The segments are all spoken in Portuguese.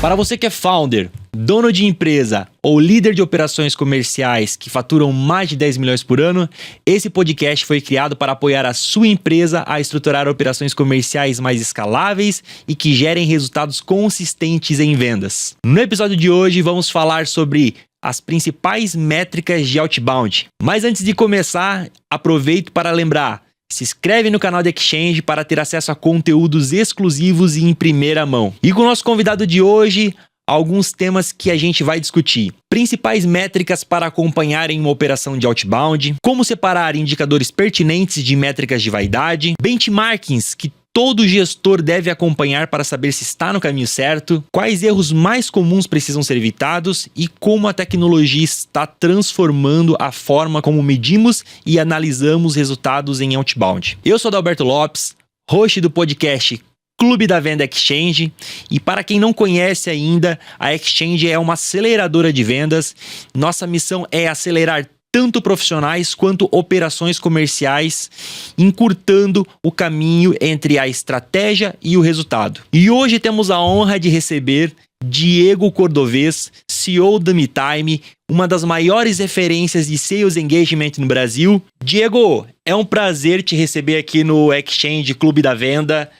Para você que é founder, dono de empresa ou líder de operações comerciais que faturam mais de 10 milhões por ano, esse podcast foi criado para apoiar a sua empresa a estruturar operações comerciais mais escaláveis e que gerem resultados consistentes em vendas. No episódio de hoje vamos falar sobre as principais métricas de outbound. Mas antes de começar, aproveito para lembrar: se inscreve no canal da Exchange para ter acesso a conteúdos exclusivos e em primeira mão. E com o nosso convidado de hoje, alguns temas que a gente vai discutir. Principais métricas para acompanhar em uma operação de outbound, como separar indicadores pertinentes de métricas de vaidade, benchmarkings que todo gestor deve acompanhar para saber se está no caminho certo, quais erros mais comuns precisam ser evitados e como a tecnologia está transformando a forma como medimos e analisamos resultados em outbound. Eu sou Adalberto Lopes, host do podcast Clube da Venda Exchange, e para quem não conhece ainda, a Exchange é uma aceleradora de vendas. Nossa missão é acelerar tanto profissionais quanto operações comerciais, encurtando o caminho entre a estratégia e o resultado. E hoje temos a honra de receber Diego Cordovez, CEO da MeTime, uma das maiores referências de Sales Engagement no Brasil. Diego, é um prazer te receber aqui no Exchange Clube da Venda.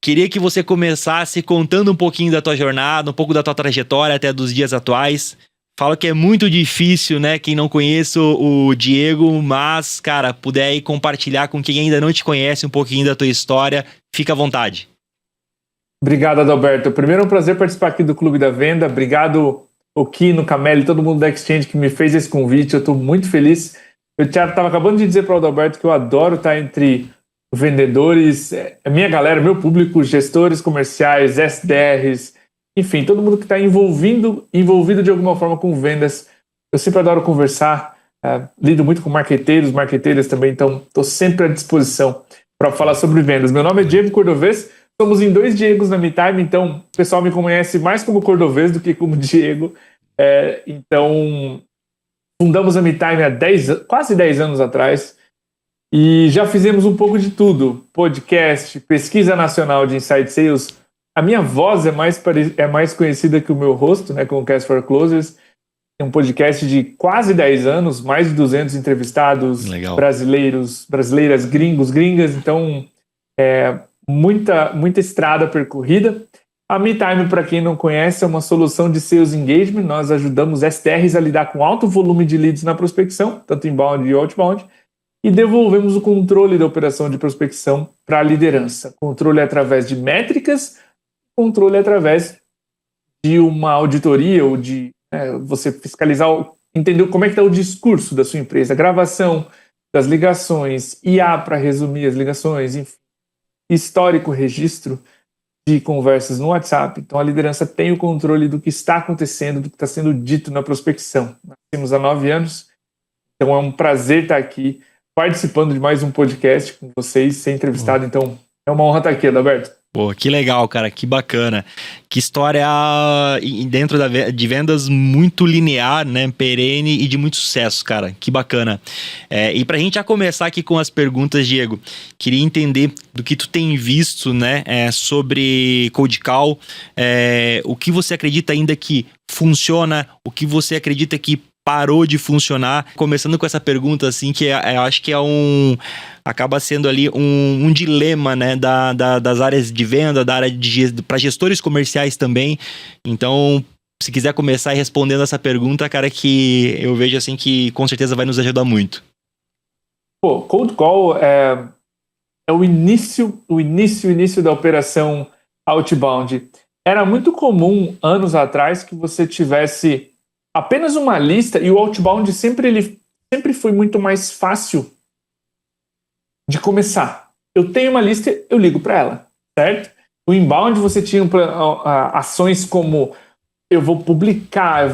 Queria que você começasse contando um pouquinho da tua jornada, um pouco da tua trajetória até dos dias atuais. Falo que é muito difícil, né? Quem não conhece o Diego, mas, cara, puder aí compartilhar com quem ainda não te conhece um pouquinho da tua história, fica à vontade. Obrigado, Adalberto. Primeiro é um prazer participar aqui do Clube da Venda. Obrigado, Okino, Camelli, todo mundo da Exchange que me fez esse convite. Eu estou muito feliz. Eu estava acabando de dizer para o Adalberto que eu adoro estar entre vendedores, a minha galera, meu público, gestores comerciais, SDRs, enfim, todo mundo que está envolvido de alguma forma com vendas. Eu sempre adoro conversar, lido muito com marqueteiros também, então estou sempre à disposição para falar sobre vendas. Meu nome é Diego Cordovez, somos em 2 Diegos na MeTime, então o pessoal me conhece mais como Cordovez do que como Diego. Então, fundamos a MeTime há quase 10 anos atrás e já fizemos um pouco de tudo: podcast, pesquisa nacional de Inside Sales. A minha voz é mais conhecida que o meu rosto, né, com o Cast for Closers. É um podcast de quase 10 anos, mais de 200 entrevistados. Legal. Brasileiras, gringos, gringas. Então, muita estrada percorrida. A MeTime, para quem não conhece, é uma solução de Sales Engagement. Nós ajudamos SDRs a lidar com alto volume de leads na prospecção, tanto inbound e outbound, e devolvemos o controle da operação de prospecção para a liderança. Controle através de métricas, controle através de uma auditoria ou de você fiscalizar, entender como é que está o discurso da sua empresa, gravação das ligações, IA para resumir as ligações, enfim, histórico, registro de conversas no WhatsApp. Então a liderança tem o controle do que está acontecendo, do que está sendo dito na prospecção. Nós temos há 9 anos, então é um prazer estar aqui participando de mais um podcast com vocês, ser entrevistado. Então é uma honra estar aqui, Adalberto. Pô, que legal, cara, que bacana. Que história dentro de vendas muito linear, né, perene e de muito sucesso, cara, que bacana. E pra gente já começar aqui com as perguntas, Diego, queria entender do que tu tem visto, né, sobre Cold Call, o que você acredita ainda que funciona, o que você acredita que parou de funcionar. Começando com essa pergunta, assim, que eu acho que acaba sendo ali um dilema, né, das áreas de venda, da área para gestores comerciais também. Então, se quiser começar respondendo essa pergunta, cara, que eu vejo assim que com certeza vai nos ajudar muito. Pô, Cold Call é o início da operação outbound. Era muito comum, anos atrás, que você tivesse apenas uma lista, e o outbound sempre foi muito mais fácil de começar. Eu tenho uma lista, eu ligo para ela, certo? O inbound você tinha ações como eu vou publicar,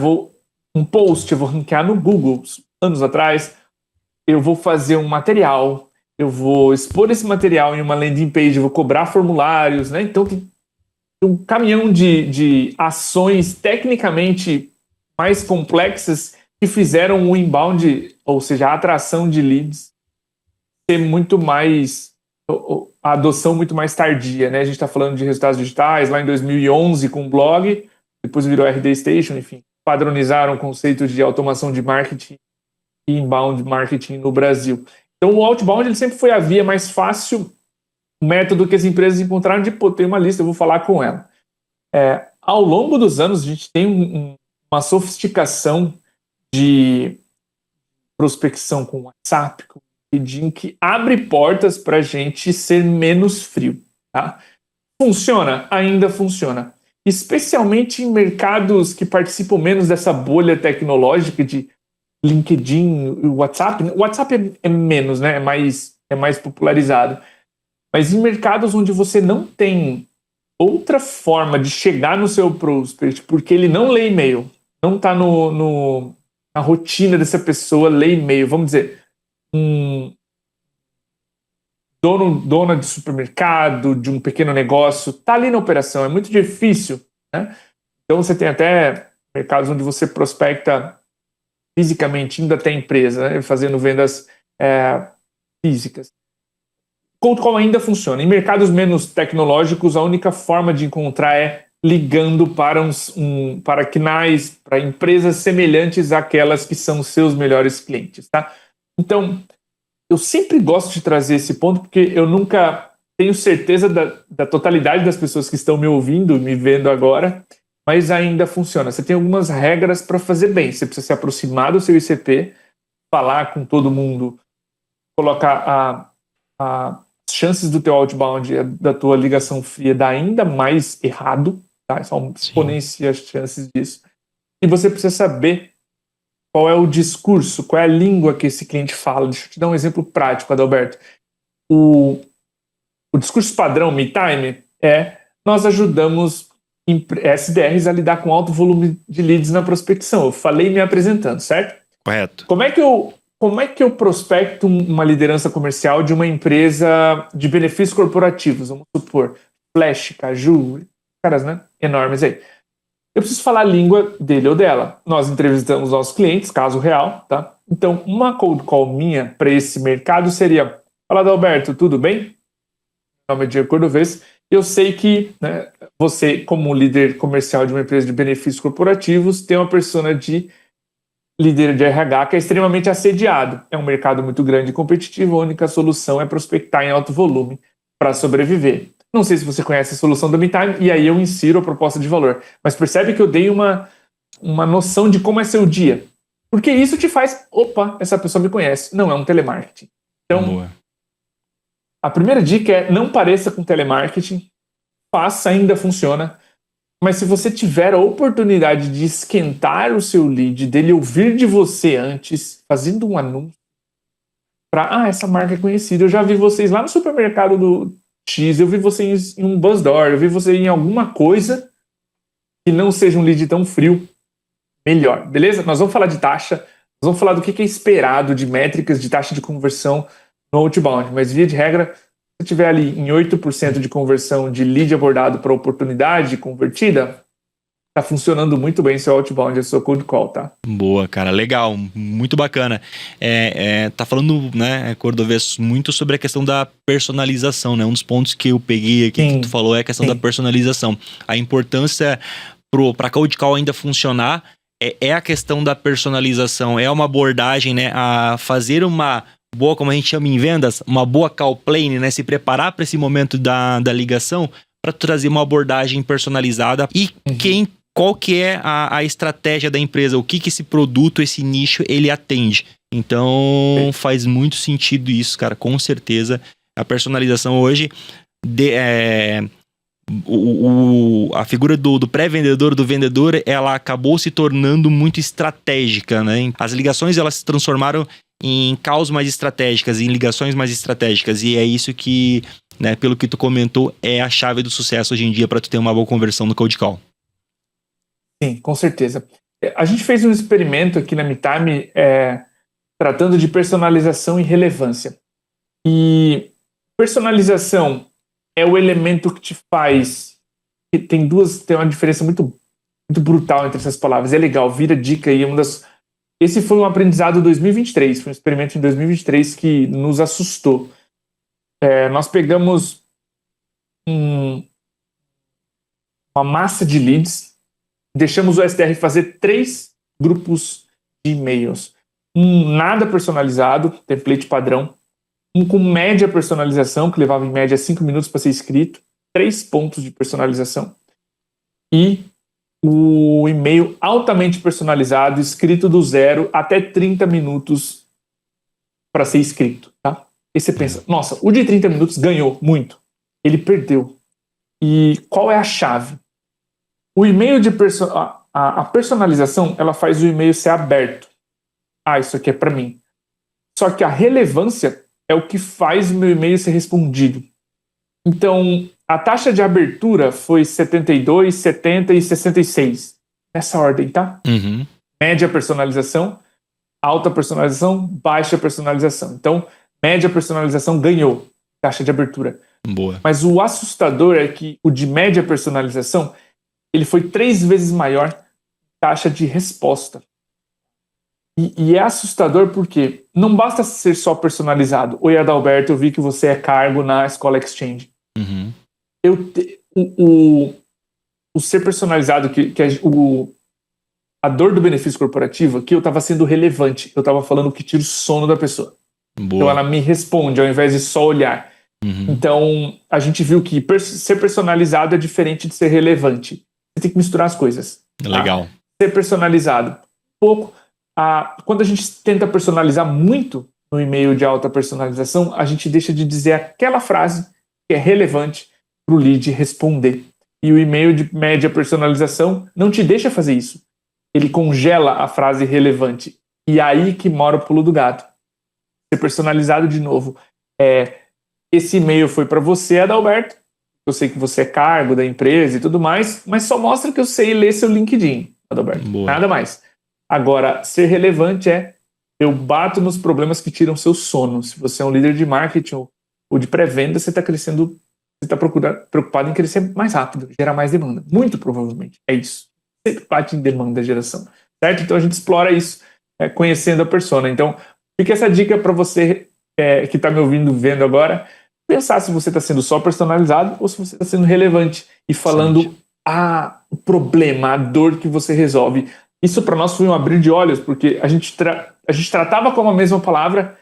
um post, eu vou ranquear no Google, anos atrás, eu vou fazer um material, eu vou expor esse material em uma landing page, eu vou cobrar formulários, né? Então tem um caminhão de ações tecnicamente mais complexas que fizeram o inbound, ou seja, a atração de leads, ser muito mais, a adoção muito mais tardia, né? A gente está falando de resultados digitais lá em 2011 com o blog, depois virou RD Station, enfim, padronizaram conceitos de automação de marketing e inbound marketing no Brasil. Então o outbound ele sempre foi a via mais fácil, o método que as empresas encontraram de, pô, tem uma lista, eu vou falar com ela. Ao longo dos anos, a gente tem uma sofisticação de prospecção com WhatsApp, com LinkedIn, que abre portas para a gente ser menos frio. Tá? Funciona? Ainda funciona. Especialmente em mercados que participam menos dessa bolha tecnológica de LinkedIn, WhatsApp. O WhatsApp é menos, né? É mais popularizado. Mas em mercados onde você não tem outra forma de chegar no seu prospect, porque ele não lê e-mail, não está na rotina dessa pessoa ler e-mail. Vamos dizer, dona de supermercado, de um pequeno negócio, está ali na operação, é muito difícil, né? Então você tem até mercados onde você prospecta fisicamente, indo até a empresa, né? Fazendo vendas físicas. Cold call ainda funciona. Em mercados menos tecnológicos, a única forma de encontrar é ligando para canais, para empresas semelhantes àquelas que são seus melhores clientes, tá? Então, eu sempre gosto de trazer esse ponto porque eu nunca tenho certeza da totalidade das pessoas que estão me ouvindo, me vendo agora, mas ainda funciona. Você tem algumas regras para fazer bem. Você precisa se aproximar do seu ICP, falar com todo mundo, colocar as chances do teu outbound, da tua ligação fria, dar ainda mais errado, tá? Só exponencia as chances disso. E você precisa saber qual é o discurso, qual é a língua que esse cliente fala. Deixa eu te dar um exemplo prático, Adalberto. O discurso padrão MeTime nós ajudamos SDRs a lidar com alto volume de leads na prospecção. Eu falei me apresentando, certo? Correto. Como é que eu prospecto uma liderança comercial de uma empresa de benefícios corporativos? Vamos supor, Flash, Caju, caras, né, enormes aí. Eu preciso falar a língua dele ou dela. Nós entrevistamos nossos clientes, caso real, tá? Então, uma cold call minha para esse mercado seria: fala, Adalberto, tudo bem? Meu nome é Diego Cordovez. Eu sei que, né, você, como líder comercial de uma empresa de benefícios corporativos, tem uma persona de líder de RH que é extremamente assediado. É um mercado muito grande e competitivo, a única solução é prospectar em alto volume para sobreviver. Não sei se você conhece a solução do MeTime, e aí eu insiro a proposta de valor. Mas percebe que eu dei uma noção de como é seu dia. Porque isso te faz, opa, essa pessoa me conhece. Não é um telemarketing. Então, Boa. A primeira dica é: não pareça com telemarketing. Faça, ainda funciona. Mas se você tiver a oportunidade de esquentar o seu lead, dele ouvir de você antes, fazendo um anúncio para, essa marca é conhecida, eu já vi vocês lá no supermercado do X, eu vi vocês em um Buzzdoor, eu vi você em alguma coisa que não seja um lead tão frio, melhor, beleza? Nós vamos falar de taxa, nós vamos falar do que é esperado de métricas de taxa de conversão no outbound, mas via de regra, se tiver ali em 8% de conversão de lead abordado para oportunidade convertida, tá funcionando muito bem seu outbound, a sua cold call, tá? Boa, cara, legal, muito bacana. Tá falando, né, Cordovez, muito sobre a questão da personalização, né? Um dos pontos que eu peguei aqui que tu falou é a questão da personalização. A importância para cold call ainda funcionar é a questão da personalização, é uma abordagem, né, a fazer uma boa, como a gente chama em vendas, uma boa call plane, né, se preparar para esse momento da ligação para trazer uma abordagem personalizada e qual que é a estratégia da empresa, o que esse produto, esse nicho, ele atende. Então, faz muito sentido isso, cara, com certeza. A personalização hoje, a figura do pré-vendedor, do vendedor, ela acabou se tornando muito estratégica, né? As ligações, elas se transformaram em calls mais estratégicas, em ligações mais estratégicas, e é isso que, né, pelo que tu comentou, é a chave do sucesso hoje em dia para tu ter uma boa conversão no cold call. Sim, com certeza. A gente fez um experimento aqui na MeTime tratando de personalização e relevância. E personalização é o elemento que te faz... Tem uma diferença muito, muito brutal entre essas palavras. É legal, vira dica aí. Esse foi um aprendizado de 2023, foi um experimento em 2023 que nos assustou. Nós pegamos uma massa de leads deixamos o SDR fazer 3 grupos de e-mails. Um nada personalizado, template padrão. Um com média personalização, que levava em média 5 minutos para ser escrito. 3 pontos de personalização. E o e-mail altamente personalizado, escrito do 0 até 30 minutos para ser escrito. Tá? E você pensa, nossa, o de 30 minutos ganhou muito. Ele perdeu. E qual é a chave? O e-mail de a personalização, ela faz o e-mail ser aberto. Isso aqui é para mim. Só que a relevância é o que faz o meu e-mail ser respondido. Então, a taxa de abertura foi 72, 70 e 66. Nessa ordem, tá? Uhum. Média personalização, alta personalização, baixa personalização. Então, média personalização ganhou taxa de abertura. Boa. Mas o assustador é que o de média personalização, ele foi 3 vezes maior taxa de resposta. E é assustador porque não basta ser só personalizado. Oi, Adalberto, eu vi que você é cargo na Escola Exchange. Uhum. O ser personalizado, a dor do benefício corporativo, aqui eu estava sendo relevante. Eu estava falando que tira o sono da pessoa. Boa. Então ela me responde ao invés de só olhar. Uhum. Então a gente viu que ser personalizado é diferente de ser relevante. Você tem que misturar as coisas. Legal. Tá? Ser personalizado. Pouco. Quando a gente tenta personalizar muito no e-mail de alta personalização, a gente deixa de dizer aquela frase que é relevante para o lead responder. E o e-mail de média personalização não te deixa fazer isso. Ele congela a frase relevante. E aí que mora o pulo do gato. Ser personalizado de novo. Esse e-mail foi para você, Adalberto. Eu sei que você é cargo da empresa e tudo mais, mas só mostra que eu sei ler seu LinkedIn, Adalberto. Boa. Nada mais. Agora, ser relevante eu bato nos problemas que tiram seu sono. Se você é um líder de marketing ou de pré-venda, você está crescendo, você está preocupado em crescer mais rápido, gerar mais demanda. Muito provavelmente. É isso. Sempre bate em demanda a geração. Certo? Então a gente explora isso conhecendo a persona. Então, fica essa dica para você que está me ouvindo, vendo agora, pensar se você está sendo só personalizado ou se você está sendo relevante e falando o problema, a dor que você resolve. Isso para nós foi um abrir de olhos, porque a gente tratava como a mesma palavra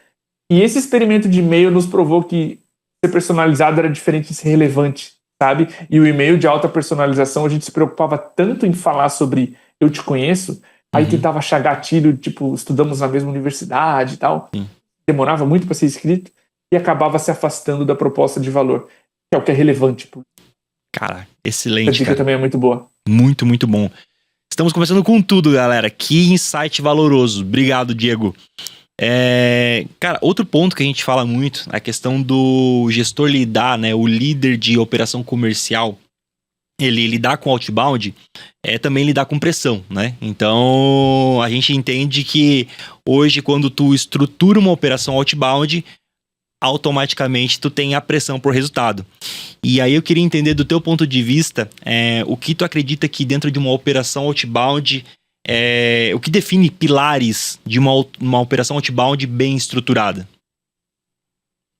e esse experimento de e-mail nos provou que ser personalizado era diferente de ser relevante, sabe? E o e-mail de alta personalização, a gente se preocupava tanto em falar sobre eu te conheço, aí tentava achar gatilho, tipo, estudamos na mesma universidade e tal, demorava muito para ser escrito e acabava se afastando da proposta de valor, que é o que é relevante. Cara, excelente. Essa dica também é muito boa. Muito, muito bom. Estamos começando com tudo, galera. Que insight valoroso. Obrigado, Diego. Cara, outro ponto que a gente fala muito, a questão do gestor lidar, né? O líder de operação comercial, ele lidar com outbound é também lidar com pressão, né? Então, a gente entende que hoje, quando tu estrutura uma operação outbound, automaticamente tu tem a pressão por resultado. E aí eu queria entender do teu ponto de vista, o que tu acredita que dentro de uma operação outbound, o que define pilares de uma operação outbound bem estruturada?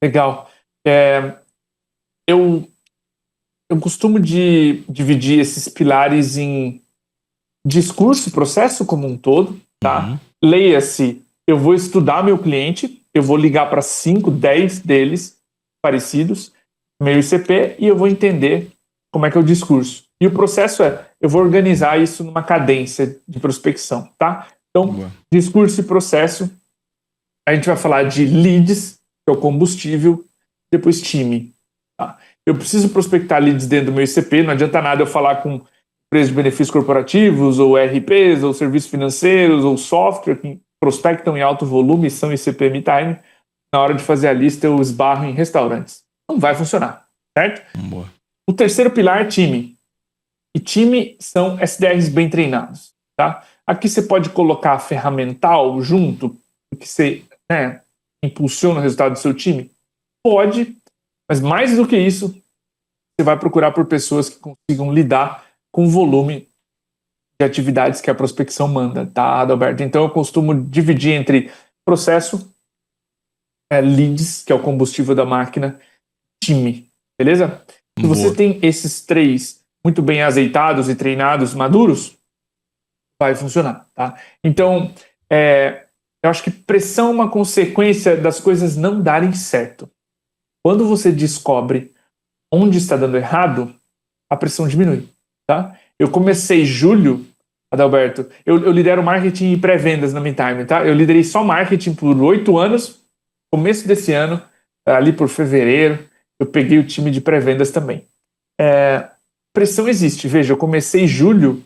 Legal. Eu costumo dividir esses pilares em discurso e processo como um todo, tá? Uhum. Leia-se, eu vou estudar meu cliente, eu vou ligar para 5, 10 deles parecidos, meu ICP, e eu vou entender como é que é o discurso. E o processo eu vou organizar isso numa cadência de prospecção, tá? Então, discurso e processo, a gente vai falar de leads, que é o combustível, depois time. Tá? Eu preciso prospectar leads dentro do meu ICP, não adianta nada eu falar com empresas de benefícios corporativos, ou RPs, ou serviços financeiros, ou software, que prospectam em alto volume, são ICP me-time, na hora de fazer a lista eu esbarro em restaurantes. Não vai funcionar, certo? Boa. O terceiro pilar é time. E time são SDRs bem treinados, tá? Aqui você pode colocar ferramental junto, que você impulsiona o resultado do seu time? Pode, mas mais do que isso, você vai procurar por pessoas que consigam lidar com o volume de atividades que a prospecção manda, tá, Adalberto? Então eu costumo dividir entre processo, leads, que é o combustível da máquina, time, beleza? Se você tem esses 3 muito bem azeitados e treinados, maduros, vai funcionar, tá? Então, eu acho que pressão é uma consequência das coisas não darem certo. Quando você descobre onde está dando errado, a pressão diminui, tá? Eu comecei julho, Adalberto, eu lidero marketing e pré-vendas na MeTime, tá? Eu liderei só marketing por 8 anos, começo desse ano, ali por fevereiro, eu peguei o time de pré-vendas também. Pressão existe, veja, eu comecei julho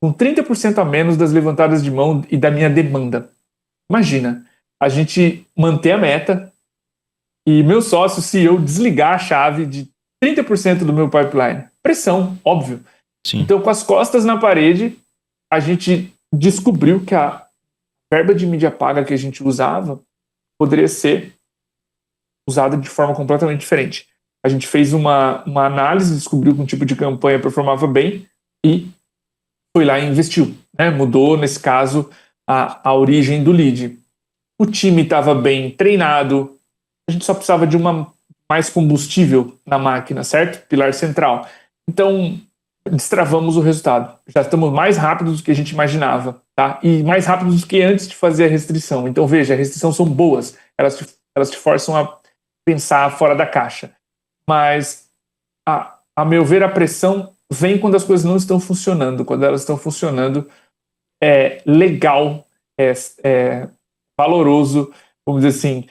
com 30% a menos das levantadas de mão e da minha demanda. Imagina, a gente manter a meta e meu sócio, se eu desligar a chave de 30% do meu pipeline. Pressão, óbvio. Sim. Então, com as costas na parede, a gente descobriu que a verba de mídia paga que a gente usava poderia ser usada de forma completamente diferente. A gente fez uma análise, descobriu que um tipo de campanha performava bem e foi lá e investiu, né? Mudou, nesse caso, a origem do lead. O time estava bem treinado, a gente só precisava de mais combustível na máquina, certo? Pilar central. Então, destravamos o resultado. Já estamos mais rápidos do que a gente imaginava, tá? E mais rápidos do que antes de fazer a restrição. Então, veja, as restrições são boas, elas te forçam a pensar fora da caixa. Mas, a meu ver, a pressão vem quando as coisas não estão funcionando. Quando elas estão funcionando, é legal, é valoroso, vamos dizer assim,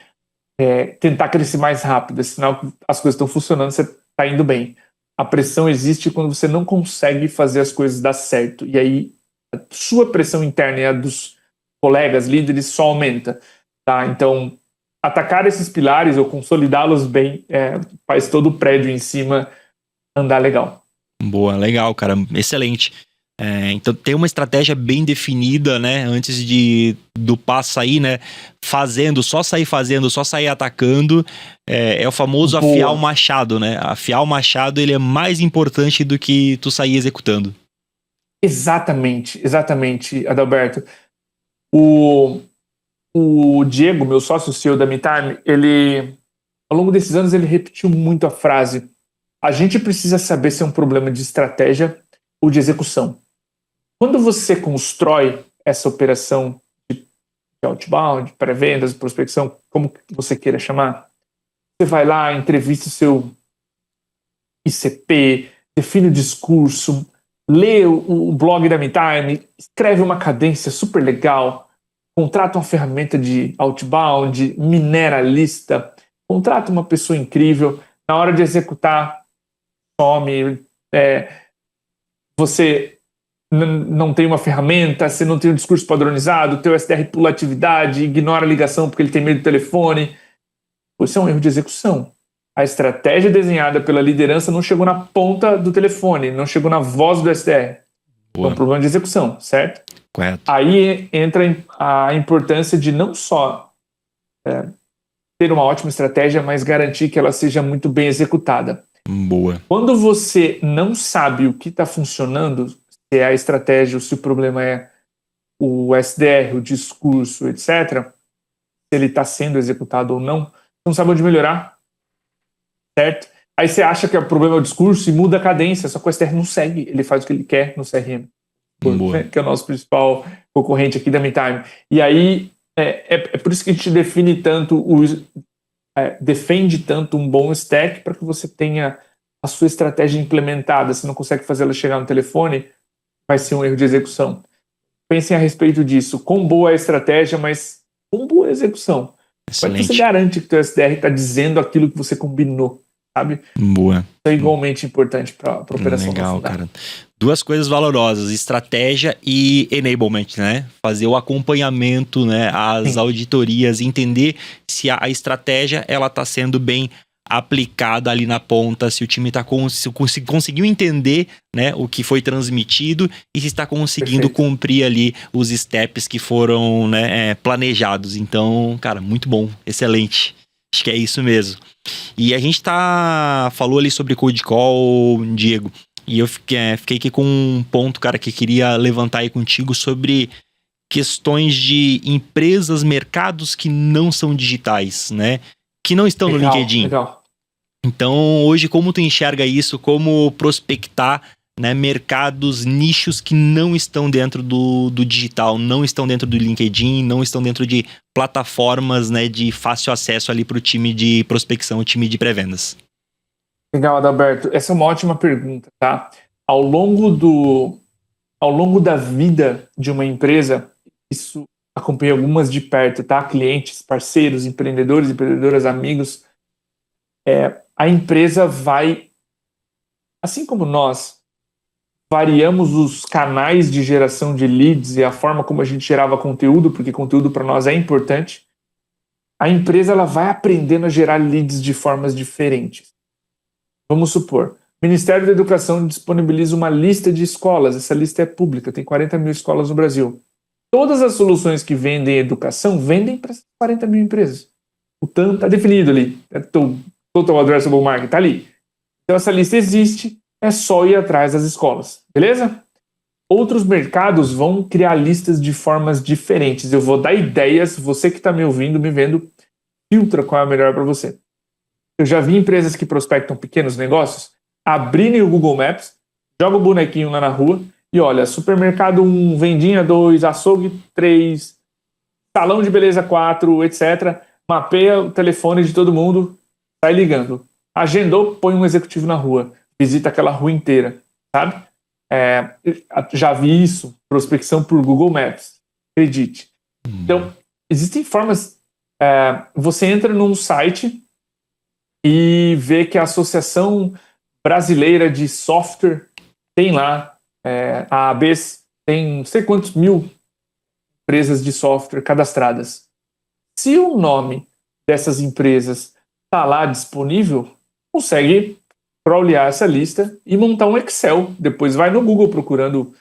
tentar crescer mais rápido. É sinal que as coisas estão funcionando, você está indo bem. A pressão existe quando você não consegue fazer as coisas dar certo. E aí, a sua pressão interna e a dos colegas, líderes, só aumenta. Tá? Então, atacar esses pilares ou consolidá-los bem faz todo o prédio em cima andar legal. Boa, legal, cara. Excelente. Então tem uma estratégia bem definida, né? Antes do passo sair, né? Só sair atacando. É o famoso afiar o machado, né? Afiar o machado, ele é mais importante do que tu sair executando. Exatamente, Adalberto. O Diego, meu sócio CEO da MeTime, ele, ao longo desses anos, ele repetiu muito a frase: a gente precisa saber se é um problema de estratégia ou de execução. Quando você constrói essa operação de outbound, pré-vendas, prospecção, como você queira chamar, você vai lá, entrevista o seu ICP, define o discurso, lê o blog da MeTime, escreve uma cadência super legal, contrata uma ferramenta de outbound, minera a lista, contrata uma pessoa incrível, na hora de executar, some, você não tem uma ferramenta, você não tem um discurso padronizado, o teu SDR pula atividade, ignora a ligação porque ele tem medo do telefone. Isso é um erro de execução. A estratégia desenhada pela liderança não chegou na ponta do telefone, não chegou na voz do SDR. É um problema de execução, certo? Correto. Aí entra a importância de não só ter uma ótima estratégia, mas garantir que ela seja muito bem executada. Boa. Quando você não sabe o que está funcionando, se é a estratégia, se o problema é o SDR, o discurso, etc., se ele está sendo executado ou não, você não sabe onde melhorar, certo? Aí você acha que o problema é o discurso e muda a cadência, só que o SDR não segue, ele faz o que ele quer no CRM, que é o nosso principal concorrente aqui da MeTime. E aí, é por isso que a gente define tanto, defende tanto um bom stack para que você tenha a sua estratégia implementada. Se não consegue fazer ela chegar no telefone, vai ser um erro de execução. Pensem a respeito disso. Quão boa é a estratégia, mas com boa execução. Como é que você garante que o teu SDR está dizendo aquilo que você combinou, sabe? Boa. Isso é igualmente importante para a operação. Legal, cara. Duas coisas valorosas, estratégia e enablement, né? Fazer o acompanhamento, né? As auditorias, entender se a estratégia ela está sendo bem aplicada ali na ponta, se o time conseguiu entender, né, o que foi transmitido e se está conseguindo cumprir ali os steps que foram, né, planejados. Então, cara, muito bom, excelente. Acho que é isso mesmo. E a gente falou ali sobre Cold Call, Diego, e eu fiquei aqui com um ponto, cara, que queria levantar aí contigo sobre questões de empresas, mercados que não são digitais, né? Que não estão no LinkedIn. Legal. Então, hoje, como tu enxerga isso? Como prospectar, né, mercados, nichos que não estão dentro do digital, não estão dentro do LinkedIn, não estão dentro de plataformas, né, de fácil acesso ali para o time de prospecção, o time de pré-vendas? Legal, Adalberto. Essa é uma ótima pergunta, tá? Ao longo da vida de uma empresa, isso acompanhei algumas de perto, tá? Clientes, parceiros, empreendedores, empreendedoras, amigos. A empresa vai, assim como nós, variamos os canais de geração de leads e a forma como a gente gerava conteúdo, porque conteúdo para nós é importante. A empresa ela vai aprendendo a gerar leads de formas diferentes. Vamos supor, o Ministério da Educação disponibiliza uma lista de escolas, essa lista é pública, tem 40 mil escolas no Brasil. Todas as soluções que vendem educação vendem para essas 40 mil empresas. O TAM está definido ali, Total Addressable Market está ali. Então essa lista existe, é só ir atrás das escolas, beleza? Outros mercados vão criar listas de formas diferentes. Eu vou dar ideias, você que está me ouvindo, me vendo, filtra qual é a melhor para você. Eu já vi empresas que prospectam pequenos negócios abrirem o Google Maps, joga o bonequinho lá na rua e olha, supermercado 1, vendinha 2, açougue 3, salão de beleza 4, etc. Mapeia o telefone de todo mundo, sai ligando. Agendou, põe um executivo na rua, visita aquela rua inteira, sabe? Já vi isso, prospecção por Google Maps, acredite. Então, existem formas. Você entra num site e vê que a Associação Brasileira de Software tem lá, a ABS tem não sei quantos mil empresas de software cadastradas. Se o nome dessas empresas está lá disponível, consegue crawlear essa lista e montar um Excel. Depois vai no Google procurando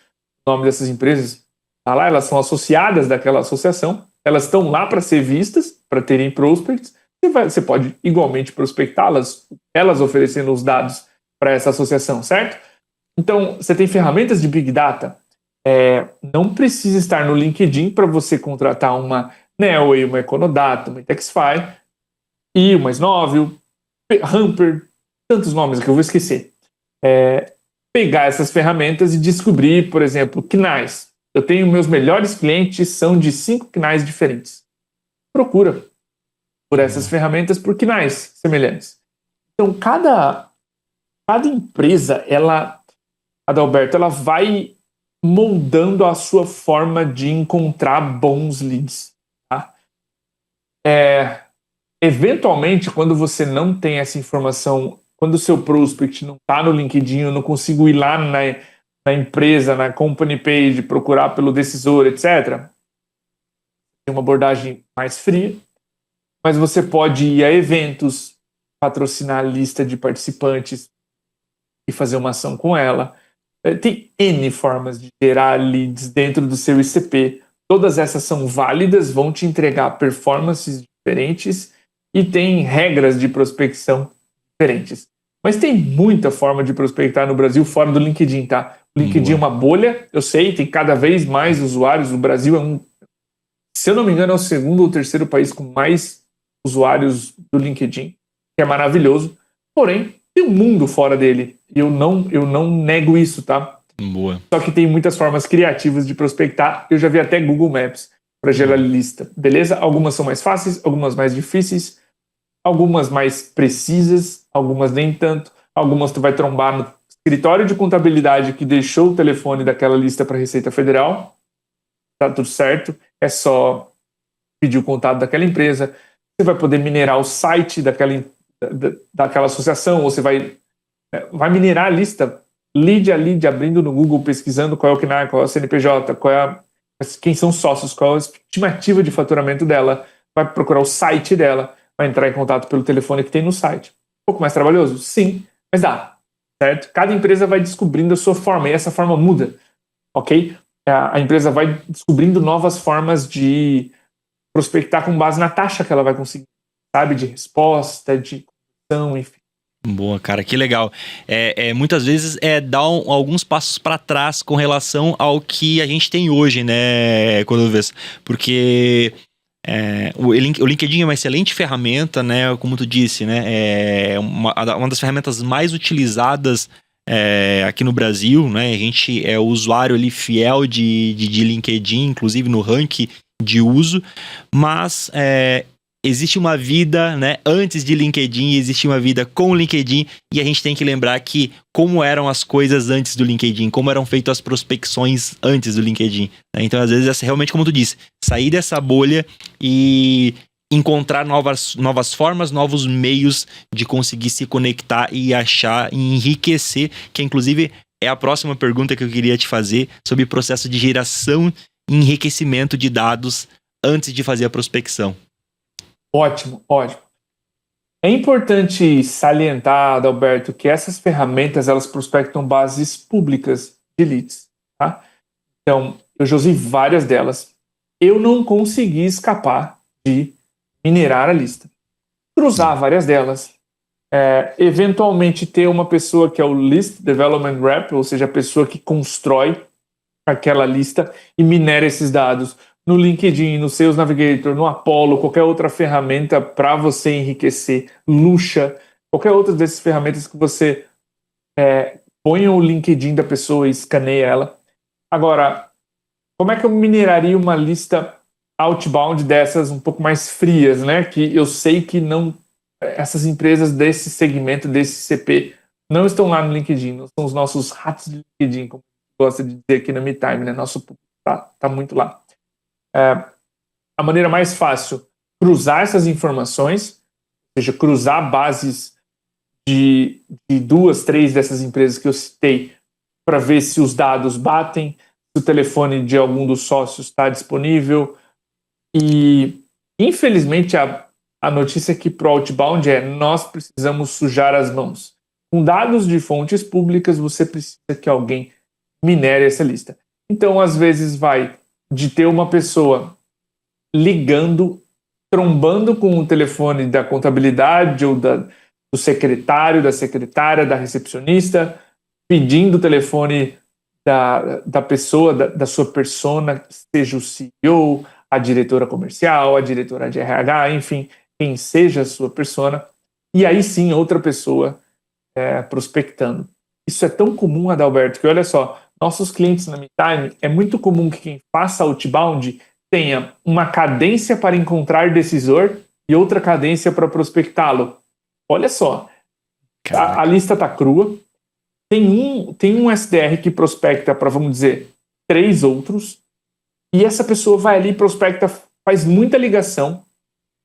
o nome dessas empresas. Tá lá, elas são associadas daquela associação, elas estão lá para ser vistas, para terem prospects. Você pode igualmente prospectá-las, elas oferecendo os dados para essa associação, certo? Então, você tem ferramentas de Big Data. Não precisa estar no LinkedIn para você contratar uma Neoway, uma Econodata, uma Intexify, e uma Snovel, Hamper, tantos nomes que eu vou esquecer. Pegar essas ferramentas e descobrir, por exemplo, KNAIs. Eu tenho meus melhores clientes, são de 5 KNAIs diferentes. Procura por essas ferramentas por KNAIs semelhantes. Então, cada empresa, Adalberto, ela vai moldando a sua forma de encontrar bons leads. Tá? Eventualmente, quando você não tem essa informação, quando o seu prospect não está no LinkedIn, eu não consigo ir lá na empresa, na company page, procurar pelo decisor, etc., tem uma abordagem mais fria, mas você pode ir a eventos, patrocinar a lista de participantes e fazer uma ação com ela. Tem N formas de gerar leads dentro do seu ICP. Todas essas são válidas, vão te entregar performances diferentes e tem regras de prospecção diferentes. Mas tem muita forma de prospectar no Brasil fora do LinkedIn, tá? O LinkedIn é uma bolha, eu sei, tem cada vez mais usuários. O Brasil se eu não me engano, é o segundo ou terceiro país com mais usuários do LinkedIn, que é maravilhoso. Porém, tem um mundo fora dele. E eu não nego isso, tá? Boa. Só que tem muitas formas criativas de prospectar. Eu já vi até Google Maps para gerar lista. Beleza? Algumas são mais fáceis, algumas mais difíceis, algumas mais precisas, algumas nem tanto. Algumas tu vai trombar no escritório de contabilidade que deixou o telefone daquela lista para a Receita Federal. Tá tudo certo. É só pedir o contato daquela empresa. Você vai poder minerar o site daquela associação, ou você vai minerar a lista, lead a lead, abrindo no Google, pesquisando qual é o CNAR, qual é o CNPJ, quem são os sócios, qual é a estimativa de faturamento dela, vai procurar o site dela, vai entrar em contato pelo telefone que tem no site. Um pouco mais trabalhoso? Sim, mas dá, certo? Cada empresa vai descobrindo a sua forma, e essa forma muda, ok? A empresa vai descobrindo novas formas de prospectar com base na taxa que ela vai conseguir, sabe? De resposta, de conversão, enfim. Boa, cara, que legal. Muitas vezes dar alguns passos para trás com relação ao que a gente tem hoje, né, Cordovez? Porque o LinkedIn é uma excelente ferramenta, né, como tu disse, né, é uma das ferramentas mais utilizadas aqui no Brasil, né? A gente é usuário ali fiel de LinkedIn, inclusive no ranking de uso, mas existe uma vida, né, antes de LinkedIn, existe uma vida com o LinkedIn, e a gente tem que lembrar que como eram as coisas antes do LinkedIn, como eram feitas as prospecções antes do LinkedIn, né? Então, às vezes, realmente, como tu disse, sair dessa bolha e encontrar novas formas, novos meios de conseguir se conectar e achar e enriquecer, que inclusive é a próxima pergunta que eu queria te fazer sobre o processo de geração e enriquecimento de dados antes de fazer a prospecção. Ótimo, ótimo. É importante salientar, Adalberto, que essas ferramentas elas prospectam bases públicas de leads, tá? Então, eu já usei várias delas. Eu não consegui escapar de minerar a lista. Cruzar várias delas. Eventualmente ter uma pessoa que é o List Development Rep, ou seja, a pessoa que constrói aquela lista e minera esses dados no LinkedIn, no Sales Navigator, no Apollo, qualquer outra ferramenta para você enriquecer, Lusha, qualquer outra dessas ferramentas que você põe o LinkedIn da pessoa e escaneia ela. Agora, como é que eu mineraria uma lista outbound dessas um pouco mais frias, né? Que eu sei que não, essas empresas desse segmento, desse CP, não estão lá no LinkedIn, não são os nossos ratos de LinkedIn, como gosta de dizer aqui no MeTime, né? Nosso público tá muito lá. A maneira mais fácil, cruzar essas informações, ou seja, cruzar bases de 2, 3 dessas empresas que eu citei para ver se os dados batem, se o telefone de algum dos sócios está disponível. E, infelizmente, a notícia aqui para o outbound nós precisamos sujar as mãos. Com dados de fontes públicas, você precisa que alguém minere essa lista. Então, às vezes, vai de ter uma pessoa ligando, trombando com o telefone da contabilidade ou do secretário, da secretária, da recepcionista, pedindo o telefone da pessoa, da sua persona, seja o CEO, a diretora comercial, a diretora de RH, enfim, quem seja a sua persona, e aí sim outra pessoa prospectando. Isso é tão comum, Adalberto, que olha só, nossos clientes na MeTime, é muito comum que quem faça outbound tenha uma cadência para encontrar decisor e outra cadência para prospectá-lo. Olha só, a lista está crua, tem um SDR que prospecta para, vamos dizer, 3 outros, e essa pessoa vai ali, prospecta, faz muita ligação,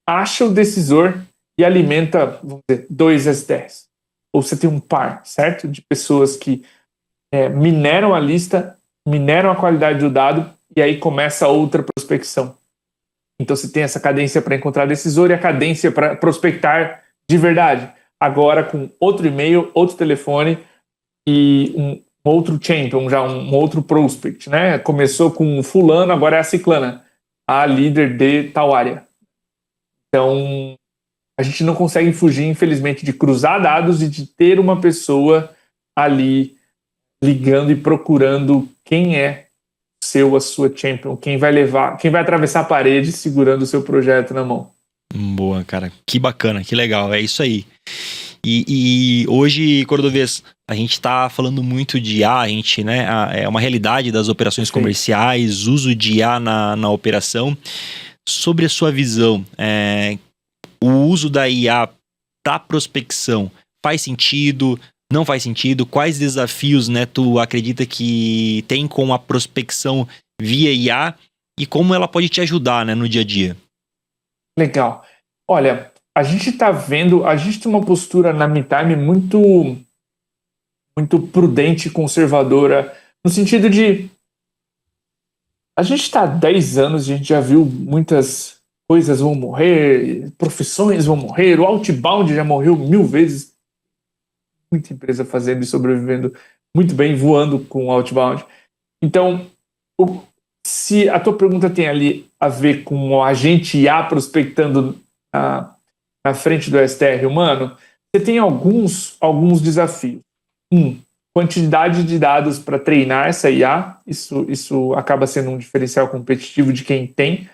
acha o decisor e alimenta, vamos dizer, 2 SDRs. Ou você tem um par, certo? De pessoas que mineram a lista, mineram a qualidade do dado, e aí começa outra prospecção. Então você tem essa cadência para encontrar decisor e a cadência para prospectar de verdade. Agora com outro e-mail, outro telefone e um outro champion, já um outro prospect, né? Começou com fulano, agora é a ciclana, a líder de tal área. Então, a gente não consegue fugir, infelizmente, de cruzar dados e de ter uma pessoa ali ligando e procurando quem é a sua champion, quem vai atravessar a parede segurando o seu projeto na mão. Boa, cara. Que bacana, que legal. É isso aí. E hoje, Cordovez, a gente está falando muito de IA, a gente, né, é uma realidade das operações comerciais, uso de IA na operação. Sobre a sua visão, o uso da IA para prospecção faz sentido? Não faz sentido? Quais desafios, né, tu acredita que tem com a prospecção via IA e como ela pode te ajudar, né, no dia a dia? Legal. Olha, a gente tem uma postura na MeTime muito prudente e conservadora, no sentido de a gente está há 10 anos, a gente já viu muitas coisas vão morrer, profissões vão morrer, o outbound já morreu 1000 vezes. Muita empresa fazendo e sobrevivendo muito bem, voando com o outbound. Então, se a tua pergunta tem ali a ver com o agente IA prospectando na frente do STR humano, você tem alguns desafios. Quantidade de dados para treinar essa IA, isso acaba sendo um diferencial competitivo de quem tem,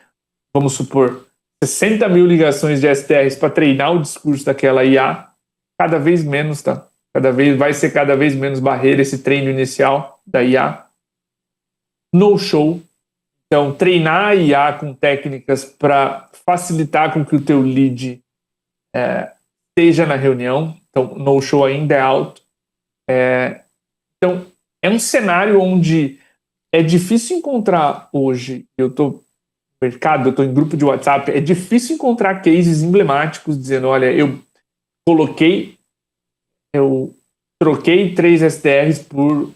vamos supor, 60 mil ligações de STRs para treinar o discurso daquela IA, cada vez menos, tá? Vai ser cada vez menos barreira esse treino inicial da IA. No-show. Então, treinar a IA com técnicas para facilitar com que o teu lead esteja na reunião. Então, no-show ainda é alto. Então, é um cenário onde é difícil encontrar hoje, eu estou no mercado, eu estou em grupo de WhatsApp, é difícil encontrar cases emblemáticos dizendo, olha, eu troquei 3 SDRs por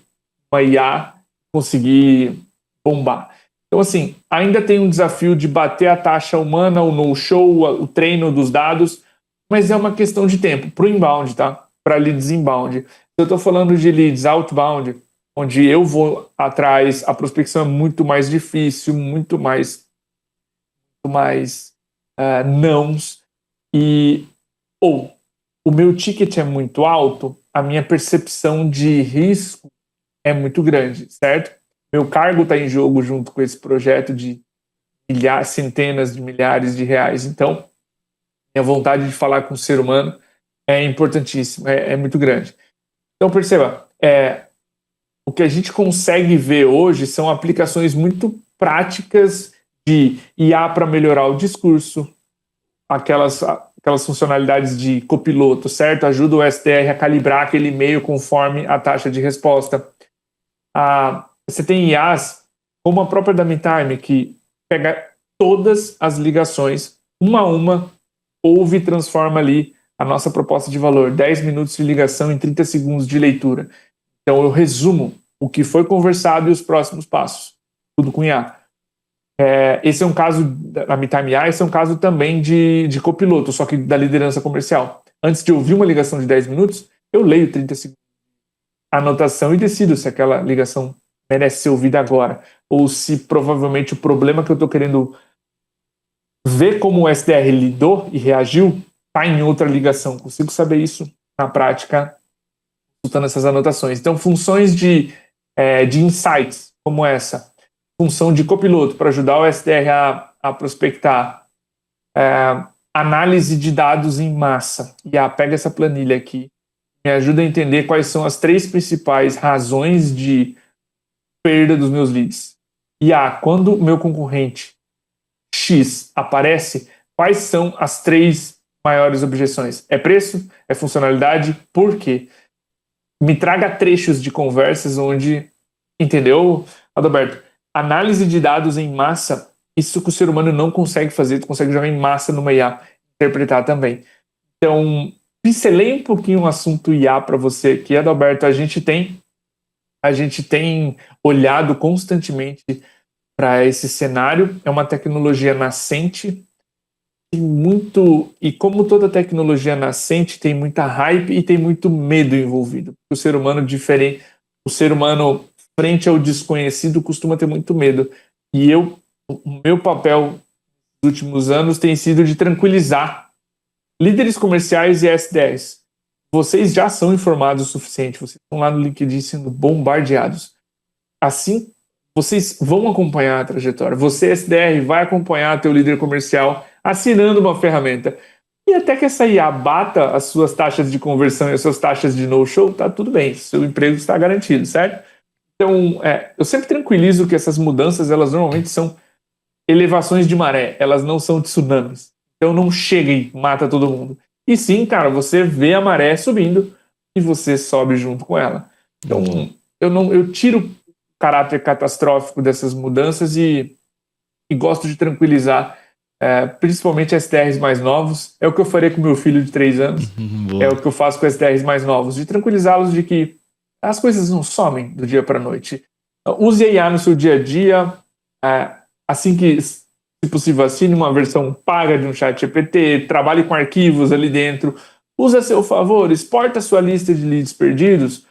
uma IA, consegui bombar. Então, assim, ainda tem um desafio de bater a taxa humana, o no-show, o treino dos dados, mas é uma questão de tempo, para o inbound, tá? Para leads inbound. Eu estou falando de leads outbound, onde eu vou atrás, a prospecção é muito mais difícil, muito mais nãos, ou o meu ticket é muito alto, a minha percepção de risco é muito grande, certo? Meu cargo está em jogo junto com esse projeto de centenas de milhares de reais. Então, minha vontade de falar com o ser humano é importantíssima, é muito grande. Então, perceba, o que a gente consegue ver hoje são aplicações muito práticas de IA para melhorar o discurso, aquelas funcionalidades de copiloto, certo? Ajuda o SDR a calibrar aquele e-mail conforme a taxa de resposta. Você tem IAs, como a própria da MeTime, que pega todas as ligações, uma a uma, ouve e transforma ali a nossa proposta de valor. 10 minutos de ligação em 30 segundos de leitura. Então eu resumo o que foi conversado e os próximos passos. Tudo com IA. Esse é um caso da MeTime IA, esse é um caso também de copiloto, só que da liderança comercial. Antes de ouvir uma ligação de 10 minutos, eu leio 30 segundos de anotação e decido se aquela ligação merece ser ouvida agora, ou se provavelmente o problema que eu estou querendo ver como o SDR lidou e reagiu está em outra ligação. Consigo saber isso na prática, consultando essas anotações. Então, funções de insights como essa, função de copiloto para ajudar o SDR a prospectar, análise de dados em massa. Pega essa planilha aqui, me ajuda a entender quais são as 3 principais razões de perda dos meus leads. Quando o meu concorrente X aparece, quais são as 3 maiores objeções? É preço? É funcionalidade? Por quê? Me traga trechos de conversas onde, entendeu, Adalberto? Análise de dados em massa, isso que o ser humano não consegue fazer, tu consegue jogar em massa numa IA, interpretar também. Então, pincelei um pouquinho o assunto IA para você aqui, Adalberto. A gente tem olhado constantemente para esse cenário. É uma tecnologia nascente, e como toda tecnologia nascente, tem muita hype e tem muito medo envolvido. O ser humano frente ao desconhecido costuma ter muito medo. E o meu papel nos últimos anos tem sido de tranquilizar líderes comerciais e SDRs. Vocês já são informados o suficiente, vocês estão lá no LinkedIn sendo bombardeados. Assim, vocês vão acompanhar a trajetória. Você, SDR, vai acompanhar teu líder comercial assinando uma ferramenta. E até que essa IA bata as suas taxas de conversão e as suas taxas de no-show, tá tudo bem, seu emprego está garantido, certo? Então, eu sempre tranquilizo que essas mudanças, elas normalmente são elevações de maré, elas não são tsunamis. Então não chega e mata todo mundo. E sim, cara, você vê a maré subindo e você sobe junto com ela. Então, eu tiro o caráter catastrófico dessas mudanças e gosto de tranquilizar, principalmente SDRs mais novos. É o que eu farei com meu filho de 3 anos. É o que eu faço com SDRs mais novos, de tranquilizá-los de que as coisas não somem do dia para a noite. Use a IA no seu dia a dia, assim que, se possível, assine uma versão paga de um chat GPT, trabalhe com arquivos ali dentro, use a seu favor, exporta a sua lista de leads perdidos,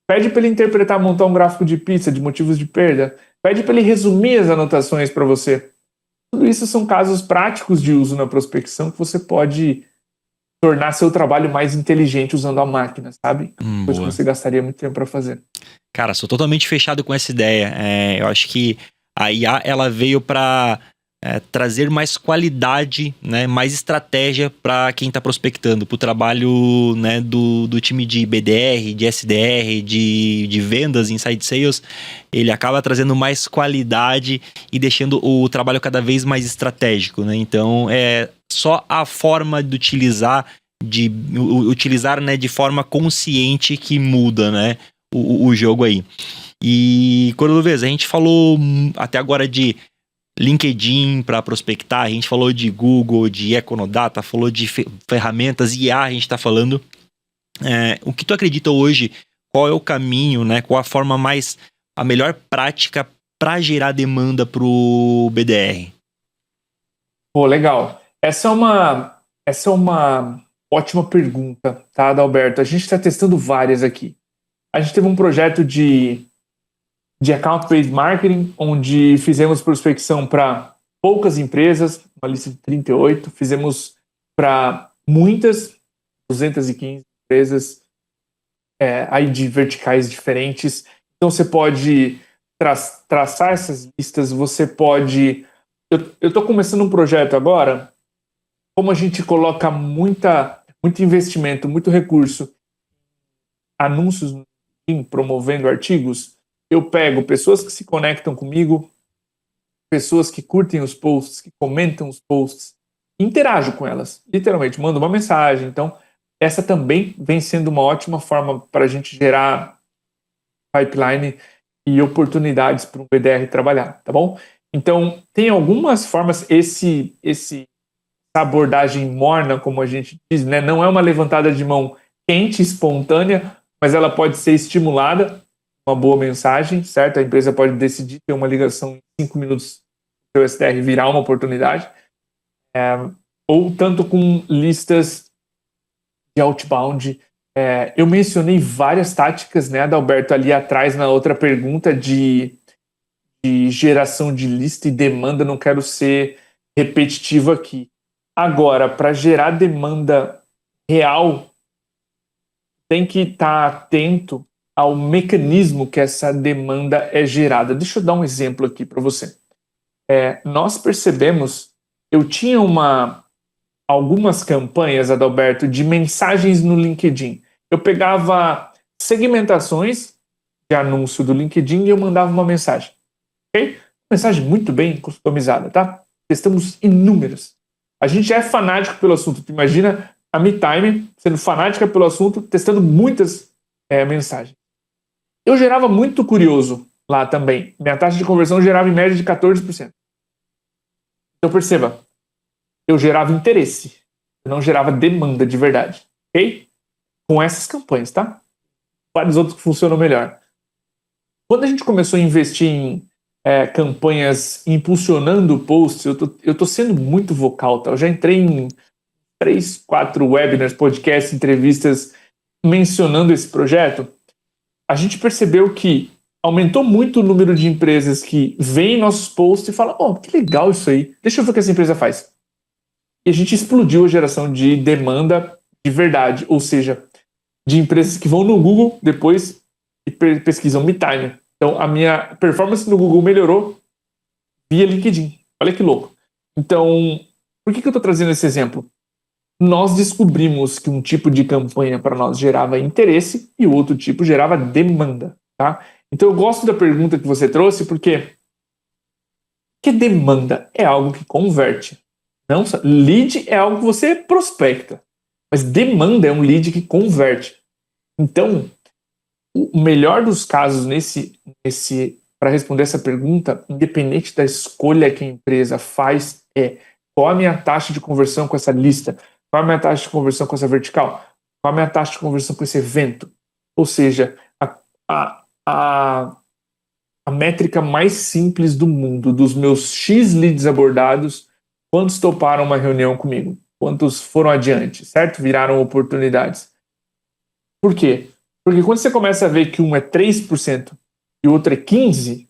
pede para ele interpretar, montar um gráfico de pizza de motivos de perda, pede para ele resumir as anotações para você. Tudo isso são casos práticos de uso na prospecção que você pode tornar seu trabalho mais inteligente usando a máquina, sabe? Coisa que você gastaria muito tempo para fazer. Cara, sou totalmente fechado com essa ideia. Eu acho que a IA, ela veio para trazer mais qualidade, né, mais estratégia para quem está prospectando, para o trabalho, né, do time de BDR, de SDR, de vendas, inside sales. Ele acaba trazendo mais qualidade e deixando o trabalho cada vez mais estratégico, né? Então, é só a forma de utilizar, né, de forma consciente que muda, né, o jogo aí. E, Cordovez, a gente falou até agora de LinkedIn para prospectar, a gente falou de Google, de Econodata, falou de ferramentas, IA, a gente está falando. O que tu acredita hoje, qual é o caminho, né? Qual a melhor prática para gerar demanda para o BDR? Pô, legal. Essa é uma ótima pergunta, tá, Adalberto? A gente está testando várias aqui. A gente teve um projeto de account-based marketing, onde fizemos prospecção para poucas empresas, uma lista de 38, fizemos para muitas, 215 empresas, aí de verticais diferentes. Então você pode traçar essas listas, você pode... Eu estou começando um projeto agora, como a gente coloca muito investimento, muito recurso, anúncios promovendo artigos, eu pego pessoas que se conectam comigo, pessoas que curtem os posts, que comentam os posts, interajo com elas, literalmente, mando uma mensagem. Então, essa também vem sendo uma ótima forma para a gente gerar pipeline e oportunidades para um BDR trabalhar, tá bom? Então, tem algumas formas, essa abordagem morna, como a gente diz, né? Não é uma levantada de mão quente, espontânea, mas ela pode ser estimulada, uma boa mensagem, certo? A empresa pode decidir ter uma ligação em 5 minutos para o SDR virar uma oportunidade, ou tanto com listas de outbound. Eu mencionei várias táticas, né, Adalberto, ali atrás na outra pergunta de geração de lista e demanda, não quero ser repetitivo aqui. Agora, para gerar demanda real, tem que estar atento ao mecanismo que essa demanda é gerada. Deixa eu dar um exemplo aqui para você. Nós percebemos, eu tinha algumas campanhas, Adalberto, de mensagens no LinkedIn. Eu pegava segmentações de anúncio do LinkedIn e eu mandava uma mensagem. Okay? Mensagem muito bem customizada, tá? Testamos inúmeras. A gente é fanático pelo assunto. Tu imagina a MeTime sendo fanática pelo assunto, testando muitas mensagens. Eu gerava muito curioso lá também. Minha taxa de conversão gerava em média de 14%. Então perceba, eu gerava interesse, eu não gerava demanda de verdade, ok? Com essas campanhas, tá? Vários outros que funcionam melhor. Quando a gente começou a investir em campanhas impulsionando posts, eu tô sendo muito vocal, tá? Eu já entrei em 3, 4 webinars, podcasts, entrevistas mencionando esse projeto. A gente percebeu que aumentou muito o número de empresas que veem nossos posts e falam, que legal isso aí, deixa eu ver o que essa empresa faz. E a gente explodiu a geração de demanda de verdade, ou seja, de empresas que vão no Google depois e pesquisam MeTime. Então, a minha performance no Google melhorou via LinkedIn. Olha que louco. Então, por que eu estou trazendo esse exemplo? Nós descobrimos que um tipo de campanha para nós gerava interesse e o outro tipo gerava demanda, tá? Então, eu gosto da pergunta que você trouxe, porque demanda é algo que converte. Não, lead é algo que você prospecta, mas demanda é um lead que converte. Então, o melhor dos casos para responder essa pergunta, independente da escolha que a empresa faz, qual a minha taxa de conversão com essa lista, qual a minha taxa de conversão com essa vertical, qual a minha taxa de conversão com esse evento. Ou seja, a métrica mais simples do mundo, dos meus X leads abordados, quantos toparam uma reunião comigo? Quantos foram adiante, certo? Viraram oportunidades. Por quê? Porque quando você começa a ver que um é 3% e o outro é 15%,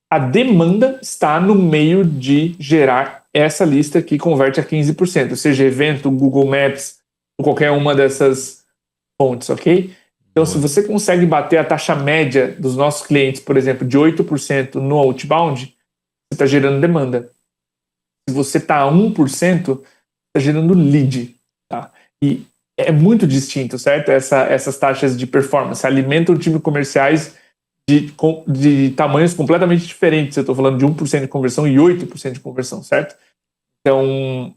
a demanda está no meio de gerar essa lista que converte a 15%, seja evento, Google Maps, ou qualquer uma dessas fontes, ok? Então, se você consegue bater a taxa média dos nossos clientes, por exemplo, de 8% no outbound, você está gerando demanda. Se você está a 1%, está gerando lead, tá? E é muito distinto, certo? Essas taxas de performance alimentam times comerciais de tamanhos completamente diferentes. Eu estou falando de 1% de conversão e 8% de conversão, certo? Então,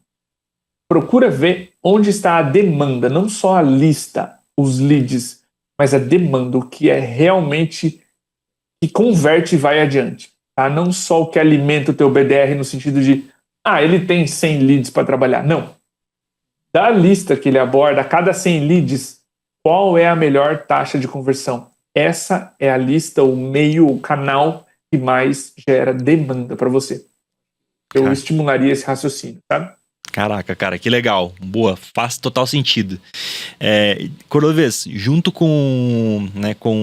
procura ver onde está a demanda, não só a lista, os leads, mas a demanda, o que é realmente que converte e vai adiante. Tá? Não só o que alimenta o teu BDR no sentido de ele tem 100 leads para trabalhar. Não. Da lista que ele aborda, a cada 100 leads, qual é a melhor taxa de conversão? Essa é a lista, o meio, o canal que mais gera demanda para você. Eu estimularia esse raciocínio, sabe? Caraca, cara, que legal. Boa, faz total sentido. Cordovez, junto com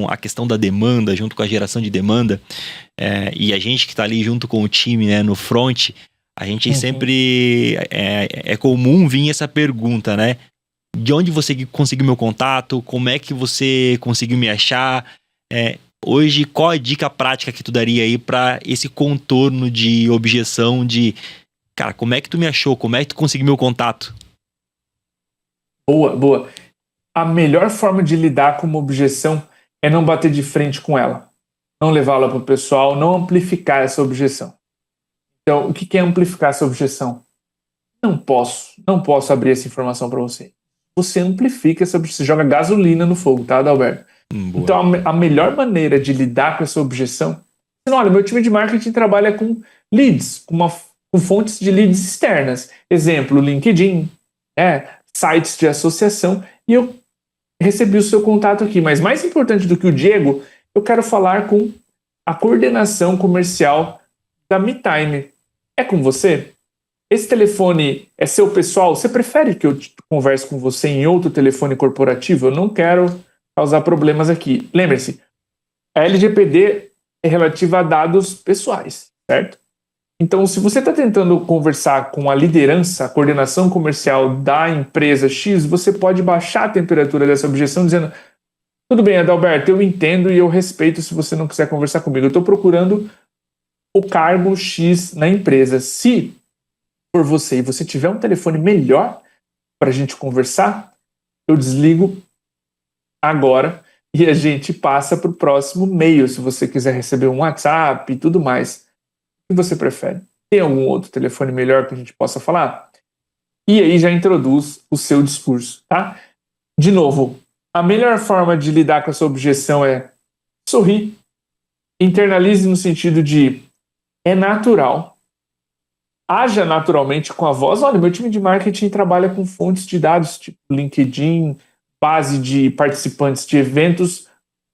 a questão da demanda, junto com a geração de demanda, e a gente que está ali junto com o time, né, no front, a gente sempre é comum vir essa pergunta, né? De onde você conseguiu meu contato? Como é que você conseguiu me achar? Hoje, qual a dica prática que tu daria aí para esse contorno de objeção de, cara, como é que tu me achou? Como é que tu conseguiu meu contato? Boa. A melhor forma de lidar com uma objeção é não bater de frente com ela. Não levá-la para o pessoal, não amplificar essa objeção. Então, o que é amplificar essa objeção? Não posso abrir essa informação para você. Você amplifica essa objeção, você joga gasolina no fogo, tá, Adalberto? Boa. Então, a melhor maneira de lidar com essa objeção é, olha, meu time de marketing trabalha com leads, com fontes de leads externas. Exemplo, LinkedIn, sites de associação, e eu recebi o seu contato aqui. Mas mais importante do que o Diego, eu quero falar com a coordenação comercial da MeTime. É com você? Esse telefone é seu pessoal? Você prefere que eu converse com você em outro telefone corporativo? Eu não quero causar problemas aqui. Lembre-se, a LGPD é relativa a dados pessoais, certo? Então, se você está tentando conversar com a liderança, a coordenação comercial da empresa X, você pode baixar a temperatura dessa objeção dizendo: tudo bem, Adalberto, eu entendo e eu respeito se você não quiser conversar comigo. Eu estou procurando o cargo X na empresa. Se for você e você tiver um telefone melhor para a gente conversar, eu desligo agora e a gente passa para o próximo meio, se você quiser receber um WhatsApp e tudo mais. O que você prefere? Tem algum outro telefone melhor que a gente possa falar? E aí já introduz o seu discurso, tá? De novo, a melhor forma de lidar com essa objeção é sorrir. Internalize no sentido de é natural. Haja naturalmente com a voz. Olha, meu time de marketing trabalha com fontes de dados, tipo LinkedIn, base de participantes de eventos.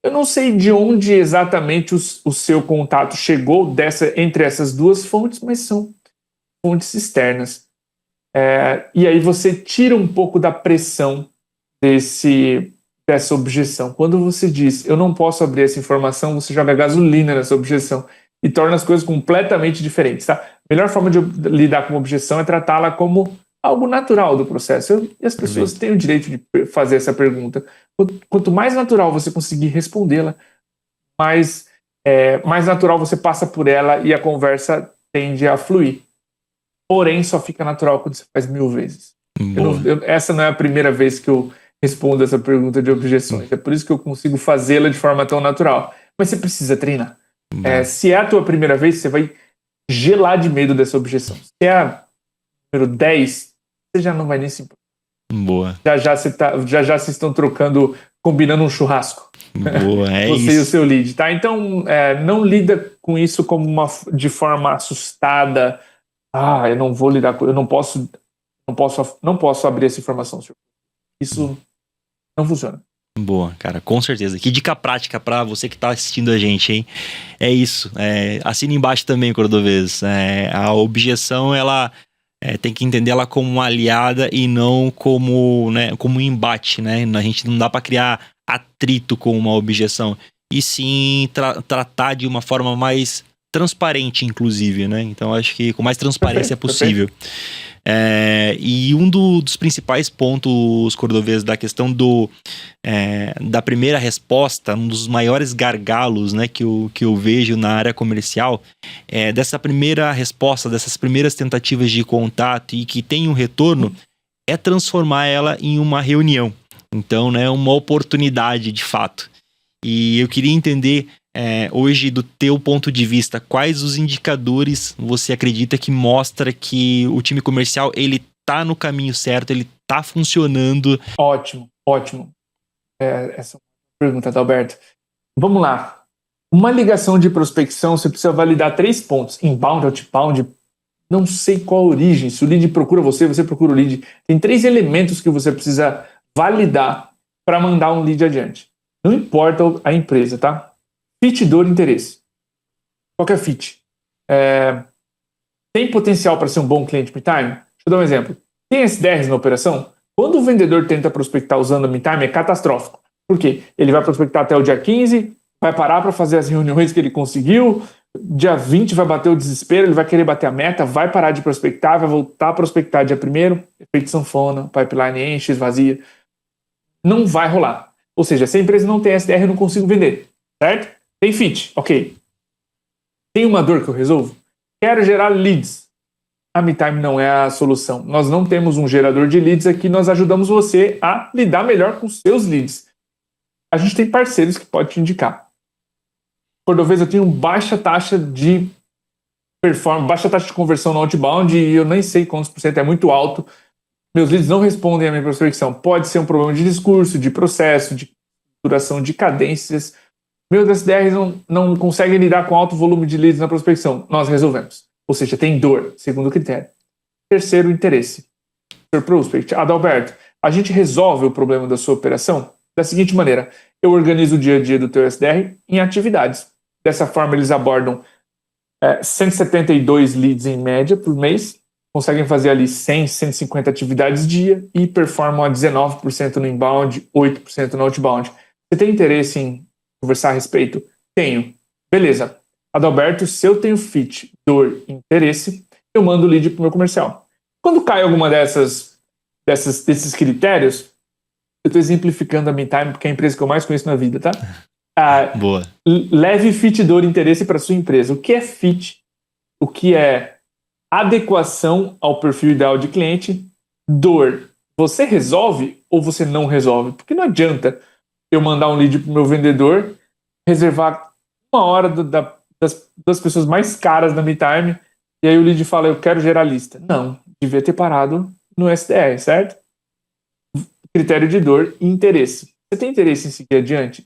Eu não sei de onde exatamente o seu contato chegou entre essas duas fontes, mas são fontes externas. E aí você tira um pouco da pressão dessa objeção. Quando você diz, eu não posso abrir essa informação, você joga gasolina nessa objeção e torna as coisas completamente diferentes, tá? A melhor forma de lidar com uma objeção é tratá-la como algo natural do processo. E as pessoas têm o direito de fazer essa pergunta. Quanto mais natural você conseguir respondê-la, mais natural você passa por ela e a conversa tende a fluir. Porém, só fica natural quando você faz 1000 vezes. Essa não é a primeira vez que eu respondo essa pergunta de objeções. É por isso que eu consigo fazê-la de forma tão natural. Mas você precisa treinar. Se é a tua primeira vez, você vai gelar de medo dessa objeção. Se é a número 10, você já não vai nem se importar. Boa. Já vocês estão combinando um churrasco. Boa, é você isso. E o seu lead, tá? Então, não lida com isso de forma assustada. Eu não vou lidar com... Eu não posso abrir essa informação. Isso não funciona. Boa, cara, com certeza. Que dica prática para você que tá assistindo a gente, hein? É isso. Assina embaixo também, Cordovez. A objeção, ela tem que entender ela como uma aliada e não como um embate, né? A gente não dá para criar atrito com uma objeção. E sim tratar de uma forma mais transparente, inclusive, né? Então, acho que com mais transparência é possível. E um dos principais pontos, Cordovez, da questão da primeira resposta, um dos maiores gargalos, né, que eu vejo na área comercial, dessa primeira resposta, dessas primeiras tentativas de contato e que tem um retorno, é transformar ela em uma reunião. Então, né, uma oportunidade de fato. E eu queria entender hoje, do teu ponto de vista, quais os indicadores você acredita que mostra que o time comercial ele tá no caminho certo, ele tá funcionando? Ótimo. Essa é uma pergunta, Adalberto. Vamos lá. Uma ligação de prospecção, você precisa validar 3 pontos. Inbound, outbound, não sei qual a origem. Se o lead procura você procura o lead. Tem 3 elementos que você precisa validar para mandar um lead adiante. Não importa a empresa, tá? Fit, dor, interesse. Qual que é fit? Tem potencial para ser um bom cliente MeTime? Deixa eu dar um exemplo. Tem SDRs na operação? Quando o vendedor tenta prospectar usando o MeTime, é catastrófico. Por quê? Ele vai prospectar até o dia 15, vai parar para fazer as reuniões que ele conseguiu, dia 20 vai bater o desespero, ele vai querer bater a meta, vai parar de prospectar, vai voltar a prospectar dia 1º, efeito sanfona, pipeline enche, esvazia. Não vai rolar. Ou seja, se a empresa não tem SDR, eu não consigo vender. Certo? Tem fit, ok. Tem uma dor que eu resolvo? Quero gerar leads. A MeTime não é a solução. Nós não temos um gerador de leads aqui, nós ajudamos você a lidar melhor com os seus leads. A gente tem parceiros que podem te indicar. Cordovez, eu tenho baixa taxa de performance, baixa taxa de conversão no outbound e eu nem sei quantos por cento, é muito alto. Meus leads não respondem à minha prospecção. Pode ser um problema de discurso, de processo, de duração de cadências. Meus SDRs não conseguem lidar com alto volume de leads na prospecção. Nós resolvemos. Ou seja, tem dor, segundo critério. Terceiro, interesse. Sr. Prospect, Adalberto, a gente resolve o problema da sua operação da seguinte maneira. Eu organizo o dia a dia do teu SDR em atividades. Dessa forma, eles abordam 172 leads em média por mês, conseguem fazer ali 100, 150 atividades dia e performam a 19% no inbound, 8% no outbound. Você tem interesse em conversar a respeito? Tenho. Beleza. Adalberto, se eu tenho fit, dor e interesse, eu mando o lead para o meu comercial. Quando cai alguma desses critérios, eu estou exemplificando a MeTime, porque é a empresa que eu mais conheço na vida, tá? Boa. Leve fit, dor e interesse para sua empresa. O que é fit? O que é adequação ao perfil ideal de cliente? Dor. Você resolve ou você não resolve? Porque não adianta eu mandar um lead para o meu vendedor, reservar 1 hora das pessoas mais caras da MeTime, e aí o lead fala, eu quero gerar lista. Não, devia ter parado no SDR, certo? Critério de dor e interesse. Você tem interesse em seguir adiante?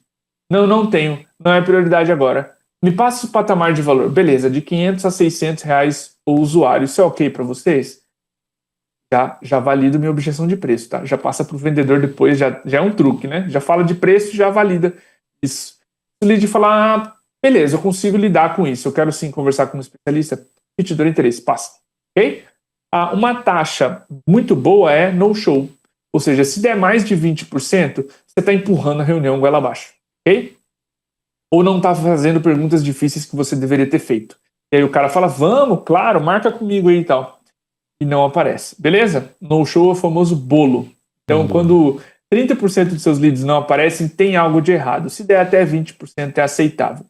Não tenho. Não é prioridade agora. Me passa o patamar de valor. Beleza, de 500 a 600 reais o usuário. Isso é ok para vocês? Já valido minha objeção de preço, tá? Já passa para o vendedor depois, já é um truque, né? Já fala de preço, já valida isso. Se o lead falar, beleza, eu consigo lidar com isso, eu quero sim conversar com um especialista, fit, dor e interesse, passa. Ok? Uma taxa muito boa é no-show. Ou seja, se der mais de 20%, você está empurrando a reunião goela abaixo. Ok? Ou não está fazendo perguntas difíceis que você deveria ter feito. E aí o cara fala, vamos, claro, marca comigo aí e tal. E não aparece. Beleza? No-show é o famoso bolo. Então, quando 30% dos seus leads não aparecem, tem algo de errado. Se der até 20%, é aceitável.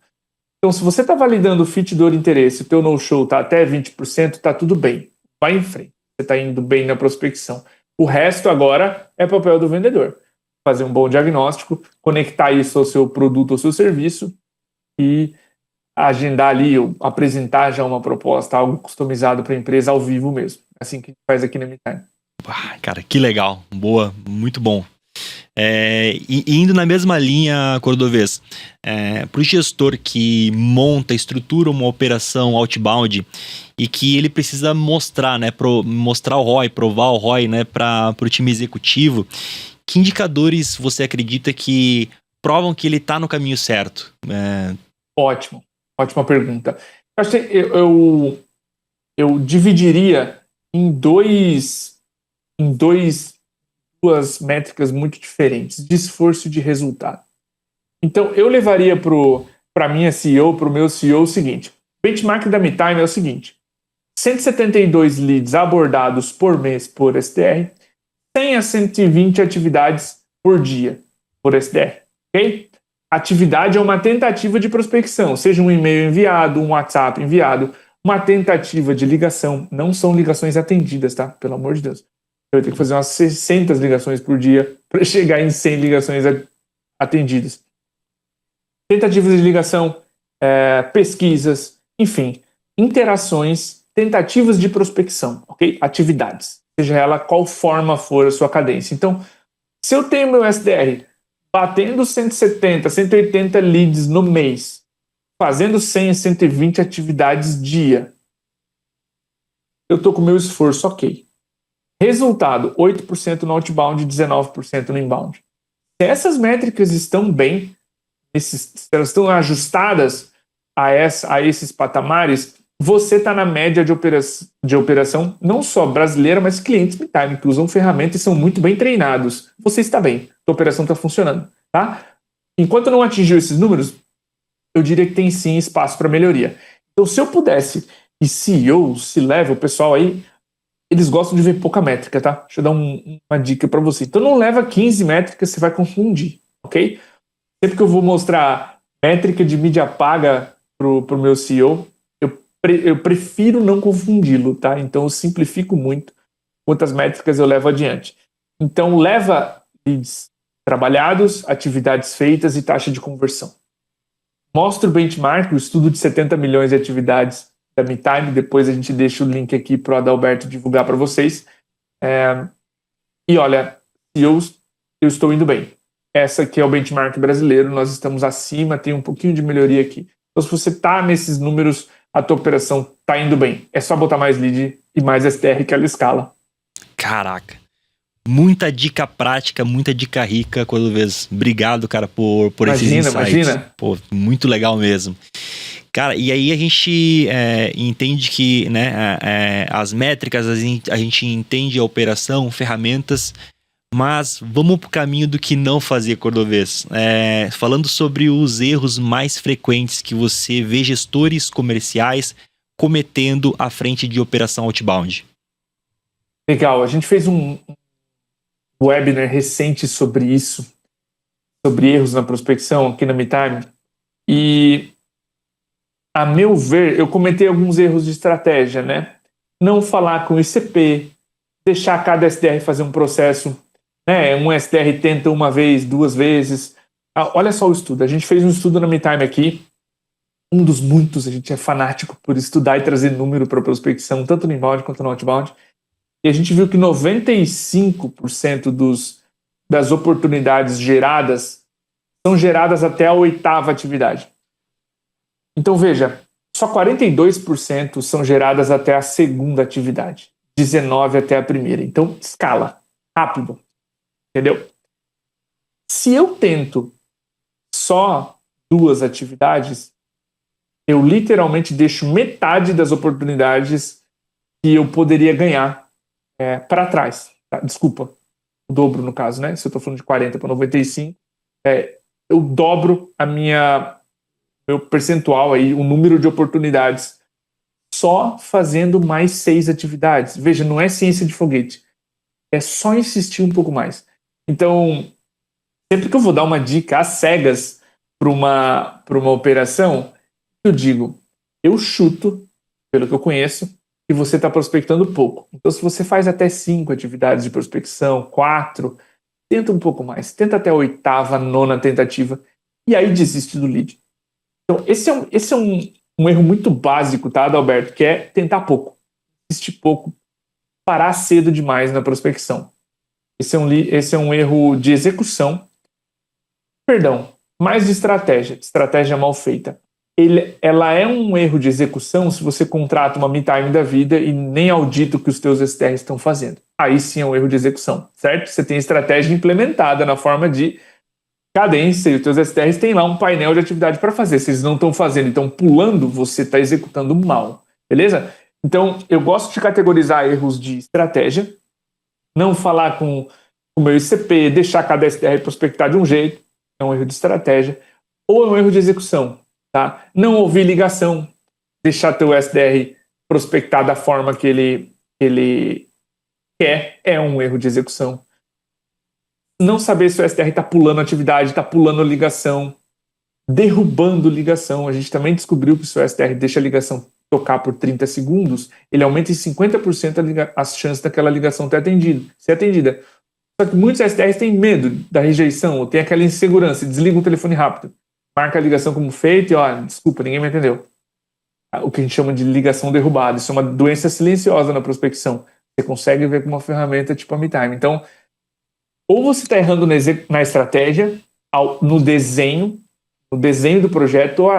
Então, se você está validando o fit, dor e interesse, o teu no-show está até 20%, está tudo bem. Vai em frente. Você está indo bem na prospecção. O resto agora é papel do vendedor. Fazer um bom diagnóstico, conectar isso ao seu produto, ao seu serviço e agendar ali, ou apresentar já uma proposta, algo customizado para a empresa ao vivo mesmo. Assim que a gente faz aqui na MeTime. Cara, que legal. Boa, muito bom. E indo na mesma linha, Cordovez, para o gestor que monta, estrutura uma operação outbound e que ele precisa mostrar, né, mostrar o ROI, provar o ROI, né, para o time executivo, que indicadores você acredita que provam que ele está no caminho certo? Ótimo, ótima pergunta. Eu dividiria em duas métricas muito diferentes, de esforço e de resultado. Então, eu levaria para a minha CEO, para o meu CEO, o seguinte: o benchmark da MeTime é o seguinte: 172 leads abordados por mês por SDR, 100 a 120 atividades por dia por SDR, ok? Atividade é uma tentativa de prospecção, seja um e-mail enviado, um WhatsApp enviado, uma tentativa de ligação. Não são ligações atendidas, tá? Pelo amor de Deus. Eu vou ter que fazer umas 600 ligações por dia para chegar em 100 ligações atendidas. Tentativas de ligação, pesquisas, enfim, interações, tentativas de prospecção, ok? Atividades, seja ela qual forma for a sua cadência. Então, se eu tenho meu SDR batendo 170, 180 leads no mês, fazendo 100 a 120 atividades dia, eu estou com o meu esforço ok. Resultado, 8% no outbound e 19% no inbound. Se essas métricas estão bem, se elas estão ajustadas a esses patamares, você está na média de operação, não só brasileira, mas clientes MeTime, que usam ferramentas e são muito bem treinados. Você está bem, a operação está funcionando. Tá? Enquanto não atingiu esses números, eu diria que tem sim espaço para melhoria. Então, se eu pudesse, e CEO, C-Level, o pessoal aí, eles gostam de ver pouca métrica, tá? Deixa eu dar uma dica para você. Então, não leva 15 métricas, você vai confundir, ok? Sempre que eu vou mostrar métrica de mídia paga pro meu CEO, eu prefiro não confundi-lo, tá? Então, eu simplifico muito quantas métricas eu levo adiante. Então, leva leads trabalhados, atividades feitas e taxa de conversão. Mostra o benchmark, o estudo de 70 milhões de atividades da MeTime, depois a gente deixa o link aqui para o Adalberto divulgar para vocês. E olha, eu estou indo bem. Essa aqui é o benchmark brasileiro, nós estamos acima, tem um pouquinho de melhoria aqui. Então, se você está nesses números, a tua operação está indo bem. É só botar mais lead e mais STR que ela escala. Caraca. Muita dica prática, muita dica rica, Cordovez. Obrigado, cara, por esses insights. Imagina. Pô, muito legal mesmo. Cara, e aí a gente entende que, né, as métricas, a gente entende a operação, ferramentas, mas vamos pro caminho do que não fazer, Cordovez. Falando sobre os erros mais frequentes que você vê gestores comerciais cometendo à frente de operação outbound. Legal, a gente fez um webinar recente sobre isso, sobre erros na prospecção aqui na MeTime, e a meu ver, eu cometei alguns erros de estratégia, né? Não falar com o ICP, deixar cada SDR fazer um processo, né? Um SDR tenta uma vez, duas vezes. Olha só o estudo, a gente fez um estudo na MeTime aqui, um dos muitos, a gente é fanático por estudar e trazer número para prospecção, tanto no inbound quanto no outbound. E a gente viu que 95% das oportunidades geradas são geradas até a 8ª atividade. Então, veja, só 42% são geradas até a 2ª atividade, 19% até a 1ª. Então, escala, rápido, entendeu? Se eu tento só 2 atividades, eu literalmente deixo metade das oportunidades que eu poderia ganhar para trás. Tá? Desculpa, o dobro no caso, né? Se eu estou falando de 40 para 95, eu dobro meu percentual aí, o número de oportunidades só fazendo mais 6 atividades. Veja, não é ciência de foguete. É só insistir um pouco mais. Então, sempre que eu vou dar uma dica às cegas para uma operação, eu digo, eu chuto, pelo que eu conheço, que você está prospectando pouco. Então, se você faz até 5 atividades de prospecção, 4, tenta um pouco mais. Tenta até a 8ª, 9ª tentativa. E aí desiste do lead. Então, esse é um erro muito básico, tá, Adalberto? Que é tentar pouco. Insistir pouco. Parar cedo demais na prospecção. Esse é um erro de execução. Perdão, mais de estratégia. Estratégia mal feita. Ela é um erro de execução se você contrata uma MeTime da vida e nem audita o que os teus STRs estão fazendo. Aí sim é um erro de execução, certo? Você tem estratégia implementada na forma de cadência e os teus STRs têm lá um painel de atividade para fazer. Se eles não estão fazendo, então pulando, você está executando mal, beleza? Então, eu gosto de categorizar erros de estratégia, não falar com o meu ICP, deixar cada STR prospectar de um jeito, é um erro de estratégia, ou é um erro de execução. Tá? Não ouvir ligação, deixar teu SDR prospectar da forma que ele quer é um erro de execução. Não saber se o SDR está pulando atividade, está pulando ligação, derrubando ligação. A gente também descobriu que se o SDR deixa a ligação tocar por 30 segundos, ele aumenta em 50% as chances daquela ligação ser atendida. Só que muitos SDRs têm medo da rejeição, ou tem aquela insegurança, desliga o telefone rápido, marca a ligação como feita e, desculpa, ninguém me entendeu. O que a gente chama de ligação derrubada. Isso é uma doença silenciosa na prospecção. Você consegue ver com uma ferramenta tipo a MeTime. Então, ou você está errando na estratégia, no desenho do projeto, ou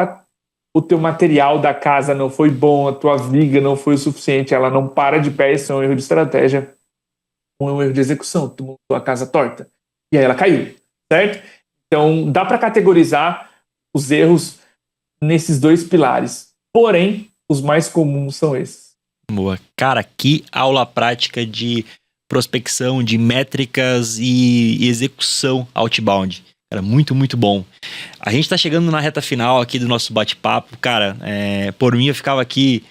o teu material da casa não foi bom, a tua viga não foi o suficiente, ela não para de pé, isso é um erro de estratégia, ou é um erro de execução, tu montou a casa torta, e aí ela caiu, certo? Então, dá para categorizar os erros nesses dois pilares, porém, os mais comuns são esses. Boa. Cara, que aula prática de prospecção, de métricas e execução outbound. Cara, muito, muito bom. A gente tá chegando na reta final aqui do nosso bate-papo. Cara, por mim eu ficava aqui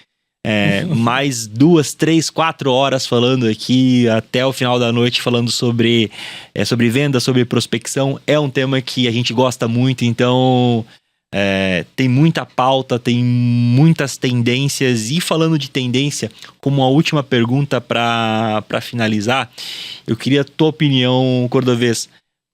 mais 2, 3, 4 horas falando aqui até o final da noite, falando sobre venda, sobre prospecção. É um tema que a gente gosta muito, então tem muita pauta, tem muitas tendências. E falando de tendência, como a última pergunta para finalizar, eu queria a tua opinião, Cordovez.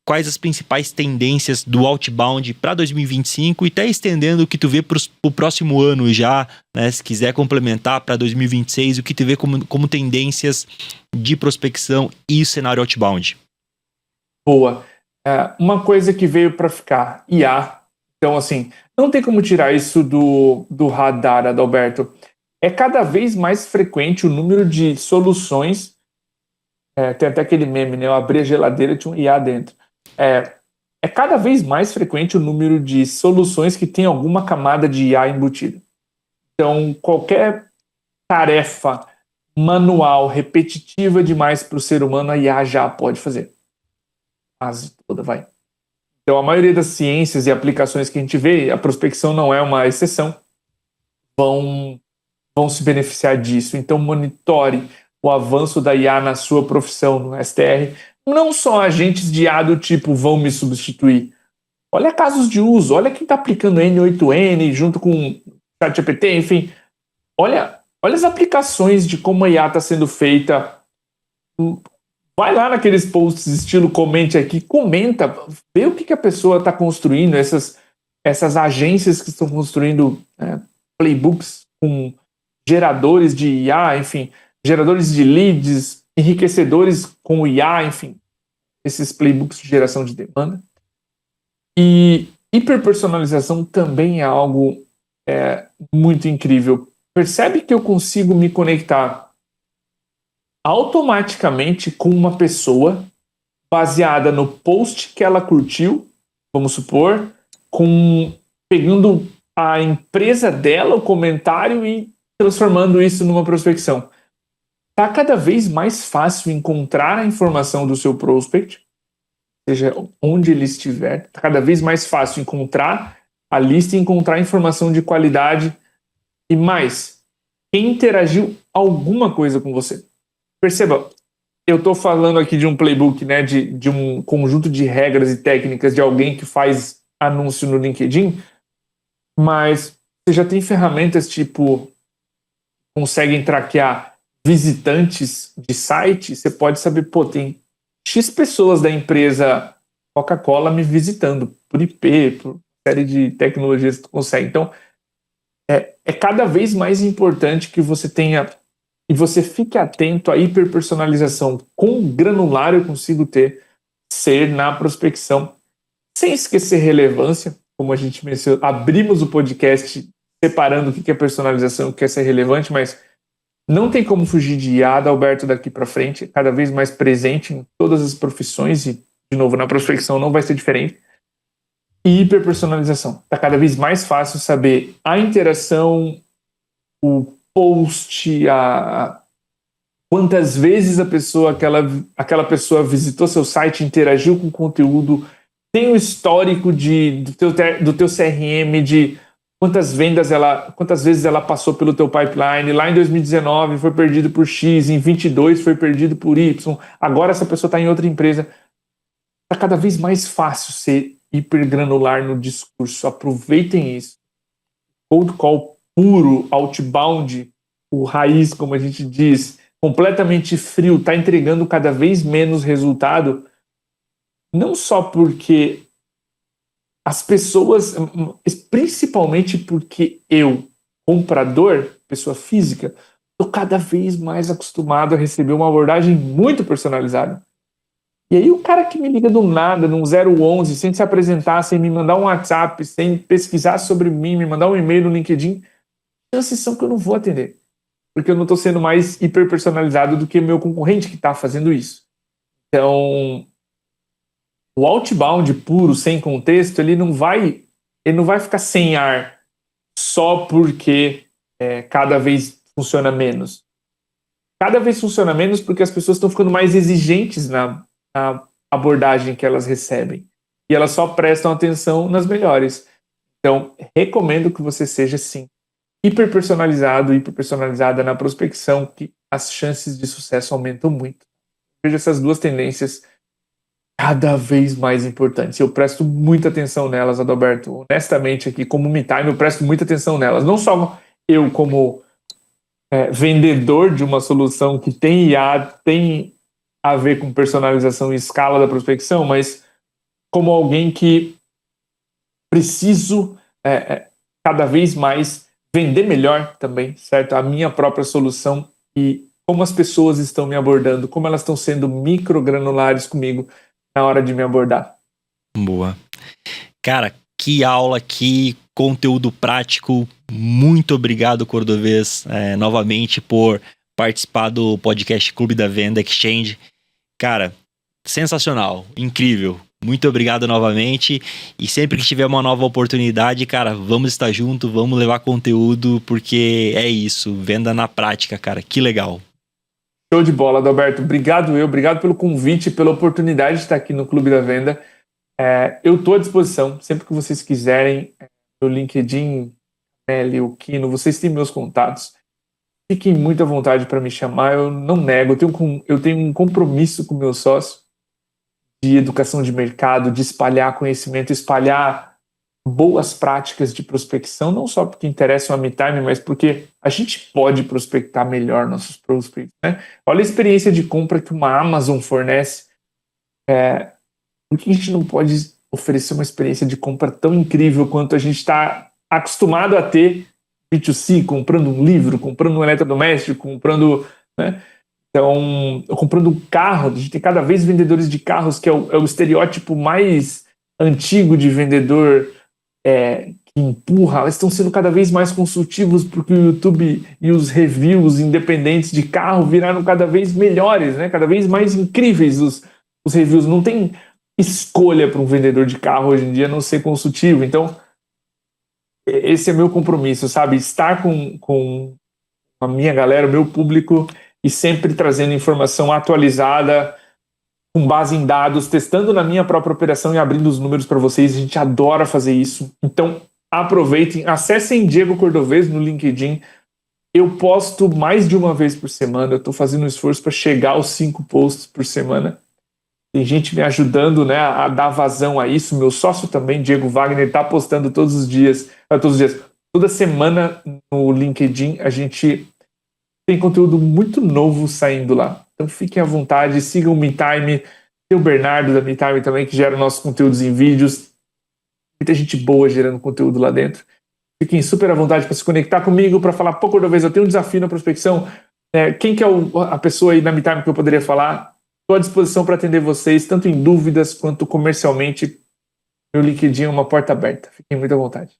Quais as principais tendências do outbound para 2025 e até estendendo o que tu vê para o próximo ano já, né? Se quiser complementar para 2026, o que tu vê como tendências de prospecção e cenário outbound? Boa. Uma coisa que veio para ficar, IA. Então, assim, não tem como tirar isso do radar, Adalberto. É cada vez mais frequente o número de soluções. Tem até aquele meme, né? Eu abri a geladeira e tinha um IA dentro. É cada vez mais frequente o número de soluções que tem alguma camada de IA embutida. Então, qualquer tarefa manual, repetitiva demais para o ser humano, a IA já pode fazer. Quase toda vai. Então, a maioria das ciências e aplicações que a gente vê, a prospecção não é uma exceção, vão se beneficiar disso. Então, monitore o avanço da IA na sua profissão, no STR. Não só agentes de IA do tipo vão me substituir. Olha casos de uso, olha quem está aplicando N8N junto com ChatGPT, enfim. Olha as aplicações de como a IA está sendo feita. Vai lá naqueles posts estilo comente aqui, comenta, vê o que a pessoa está construindo, essas agências que estão construindo playbooks com geradores de IA, enfim, geradores de leads, enriquecedores com o IA, enfim, esses playbooks de geração de demanda. E hiperpersonalização também é algo muito incrível. Percebe que eu consigo me conectar automaticamente com uma pessoa baseada no post que ela curtiu, vamos supor, pegando a empresa dela, o comentário e transformando isso numa prospecção. Está cada vez mais fácil encontrar a informação do seu prospect, seja onde ele estiver. Está cada vez mais fácil encontrar a lista e encontrar a informação de qualidade. E mais, quem interagiu alguma coisa com você. Perceba, eu estou falando aqui de um playbook, né, de um conjunto de regras e técnicas de alguém que faz anúncio no LinkedIn, mas você já tem ferramentas tipo conseguem traquear visitantes de site. Você pode saber, tem X pessoas da empresa Coca-Cola me visitando por IP, por série de tecnologias que tu consegue. Então, é cada vez mais importante que você tenha e você fique atento à hiperpersonalização. Quão granular eu consigo ser na prospecção, sem esquecer relevância, como a gente mencionou. Abrimos o podcast separando o que é personalização e o que é ser relevante, mas não tem como fugir de IA, Adalberto, daqui para frente, cada vez mais presente em todas as profissões e, de novo, na prospecção não vai ser diferente. E hiperpersonalização. Está cada vez mais fácil saber a interação, o post, quantas vezes aquela pessoa visitou seu site, interagiu com o conteúdo, tem o histórico do teu CRM, de quantas vezes ela passou pelo teu pipeline, lá em 2019 foi perdido por X, em 22 foi perdido por Y, agora essa pessoa está em outra empresa. Está cada vez mais fácil ser hipergranular no discurso, aproveitem isso. Cold call puro, outbound, o raiz, como a gente diz, completamente frio, está entregando cada vez menos resultado, não só porque as pessoas, principalmente porque eu, comprador, pessoa física, estou cada vez mais acostumado a receber uma abordagem muito personalizada. E aí o cara que me liga do nada, num 011, sem se apresentar, sem me mandar um WhatsApp, sem pesquisar sobre mim, me mandar um e-mail no LinkedIn, chances são que eu não vou atender. Porque eu não estou sendo mais hiperpersonalizado do que o meu concorrente que está fazendo isso. Então, o outbound puro, sem contexto, ele não vai ficar sem ar só porque cada vez funciona menos. Cada vez funciona menos porque as pessoas estão ficando mais exigentes na abordagem que elas recebem. E elas só prestam atenção nas melhores. Então, recomendo que você seja, sim, hiperpersonalizada na prospecção, que as chances de sucesso aumentam muito. Vejo essas duas tendências cada vez mais importantes. Eu presto muita atenção nelas, Adalberto. Honestamente, aqui, como MeTime, eu presto muita atenção nelas. Não só eu, como vendedor de uma solução que tem IA, tem a ver com personalização e escala da prospecção, mas como alguém que preciso cada vez mais vender melhor também, certo? A minha própria solução e como as pessoas estão me abordando, como elas estão sendo microgranulares comigo na hora de me abordar. Boa. Cara, que aula, que conteúdo prático. Muito obrigado, Cordovez, novamente por participar do podcast Clube da Venda Exchange. Cara, sensacional, incrível. Muito obrigado novamente. E sempre que tiver uma nova oportunidade, cara, vamos estar junto, vamos levar conteúdo, porque é isso, venda na prática, cara. Que legal. Show de bola, Adalberto. Obrigado pelo convite, pela oportunidade de estar aqui no Clube da Venda. Eu estou à disposição, sempre que vocês quiserem, no LinkedIn, o Kino, vocês têm meus contatos. Fiquem muito à vontade para me chamar, eu não nego, eu tenho um compromisso com o meu sócio de educação de mercado, de espalhar conhecimento, espalhar boas práticas de prospecção, não só porque interessam a MeTime, mas porque a gente pode prospectar melhor nossos prospects, né? Olha a experiência de compra que uma Amazon fornece. Por que a gente não pode oferecer uma experiência de compra tão incrível quanto a gente está acostumado a ter B2C, comprando um livro, comprando um eletrodoméstico, comprando, né? Então, comprando um carro. A gente tem cada vez vendedores de carros, que é o estereótipo mais antigo de vendedor que empurra. Eles estão sendo cada vez mais consultivos porque o YouTube e os reviews independentes de carro viraram cada vez melhores, né? Cada vez mais incríveis os reviews. Não tem escolha para um vendedor de carro hoje em dia não ser consultivo. Então, esse é meu compromisso, sabe? Estar com a minha galera, o meu público, e sempre trazendo informação atualizada, com base em dados, testando na minha própria operação e abrindo os números para vocês. A gente adora fazer isso. Então, aproveitem, acessem Diego Cordovez no LinkedIn. Eu posto mais de uma vez por semana. Eu estou fazendo um esforço para chegar aos 5 posts por semana. Tem gente me ajudando, né, a dar vazão a isso. Meu sócio também, Diego Wagner, está postando toda semana no LinkedIn. A gente tem conteúdo muito novo saindo lá. Então fiquem à vontade, sigam o MeTime. Tem o Bernardo da MeTime também, que gera nossos conteúdos em vídeos. Muita gente boa gerando conteúdo lá dentro. Fiquem super à vontade para se conectar comigo, para falar, pô, Cordovez, eu tenho um desafio na prospecção. Quem que é a pessoa aí na MeTime que eu poderia falar? Estou à disposição para atender vocês, tanto em dúvidas quanto comercialmente. Meu LinkedIn é uma porta aberta. Fiquem muito à vontade.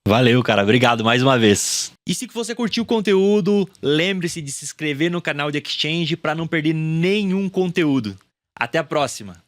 Valeu, cara. Obrigado mais uma vez. E se você curtiu o conteúdo, lembre-se de se inscrever no canal de Exchange para não perder nenhum conteúdo. Até a próxima.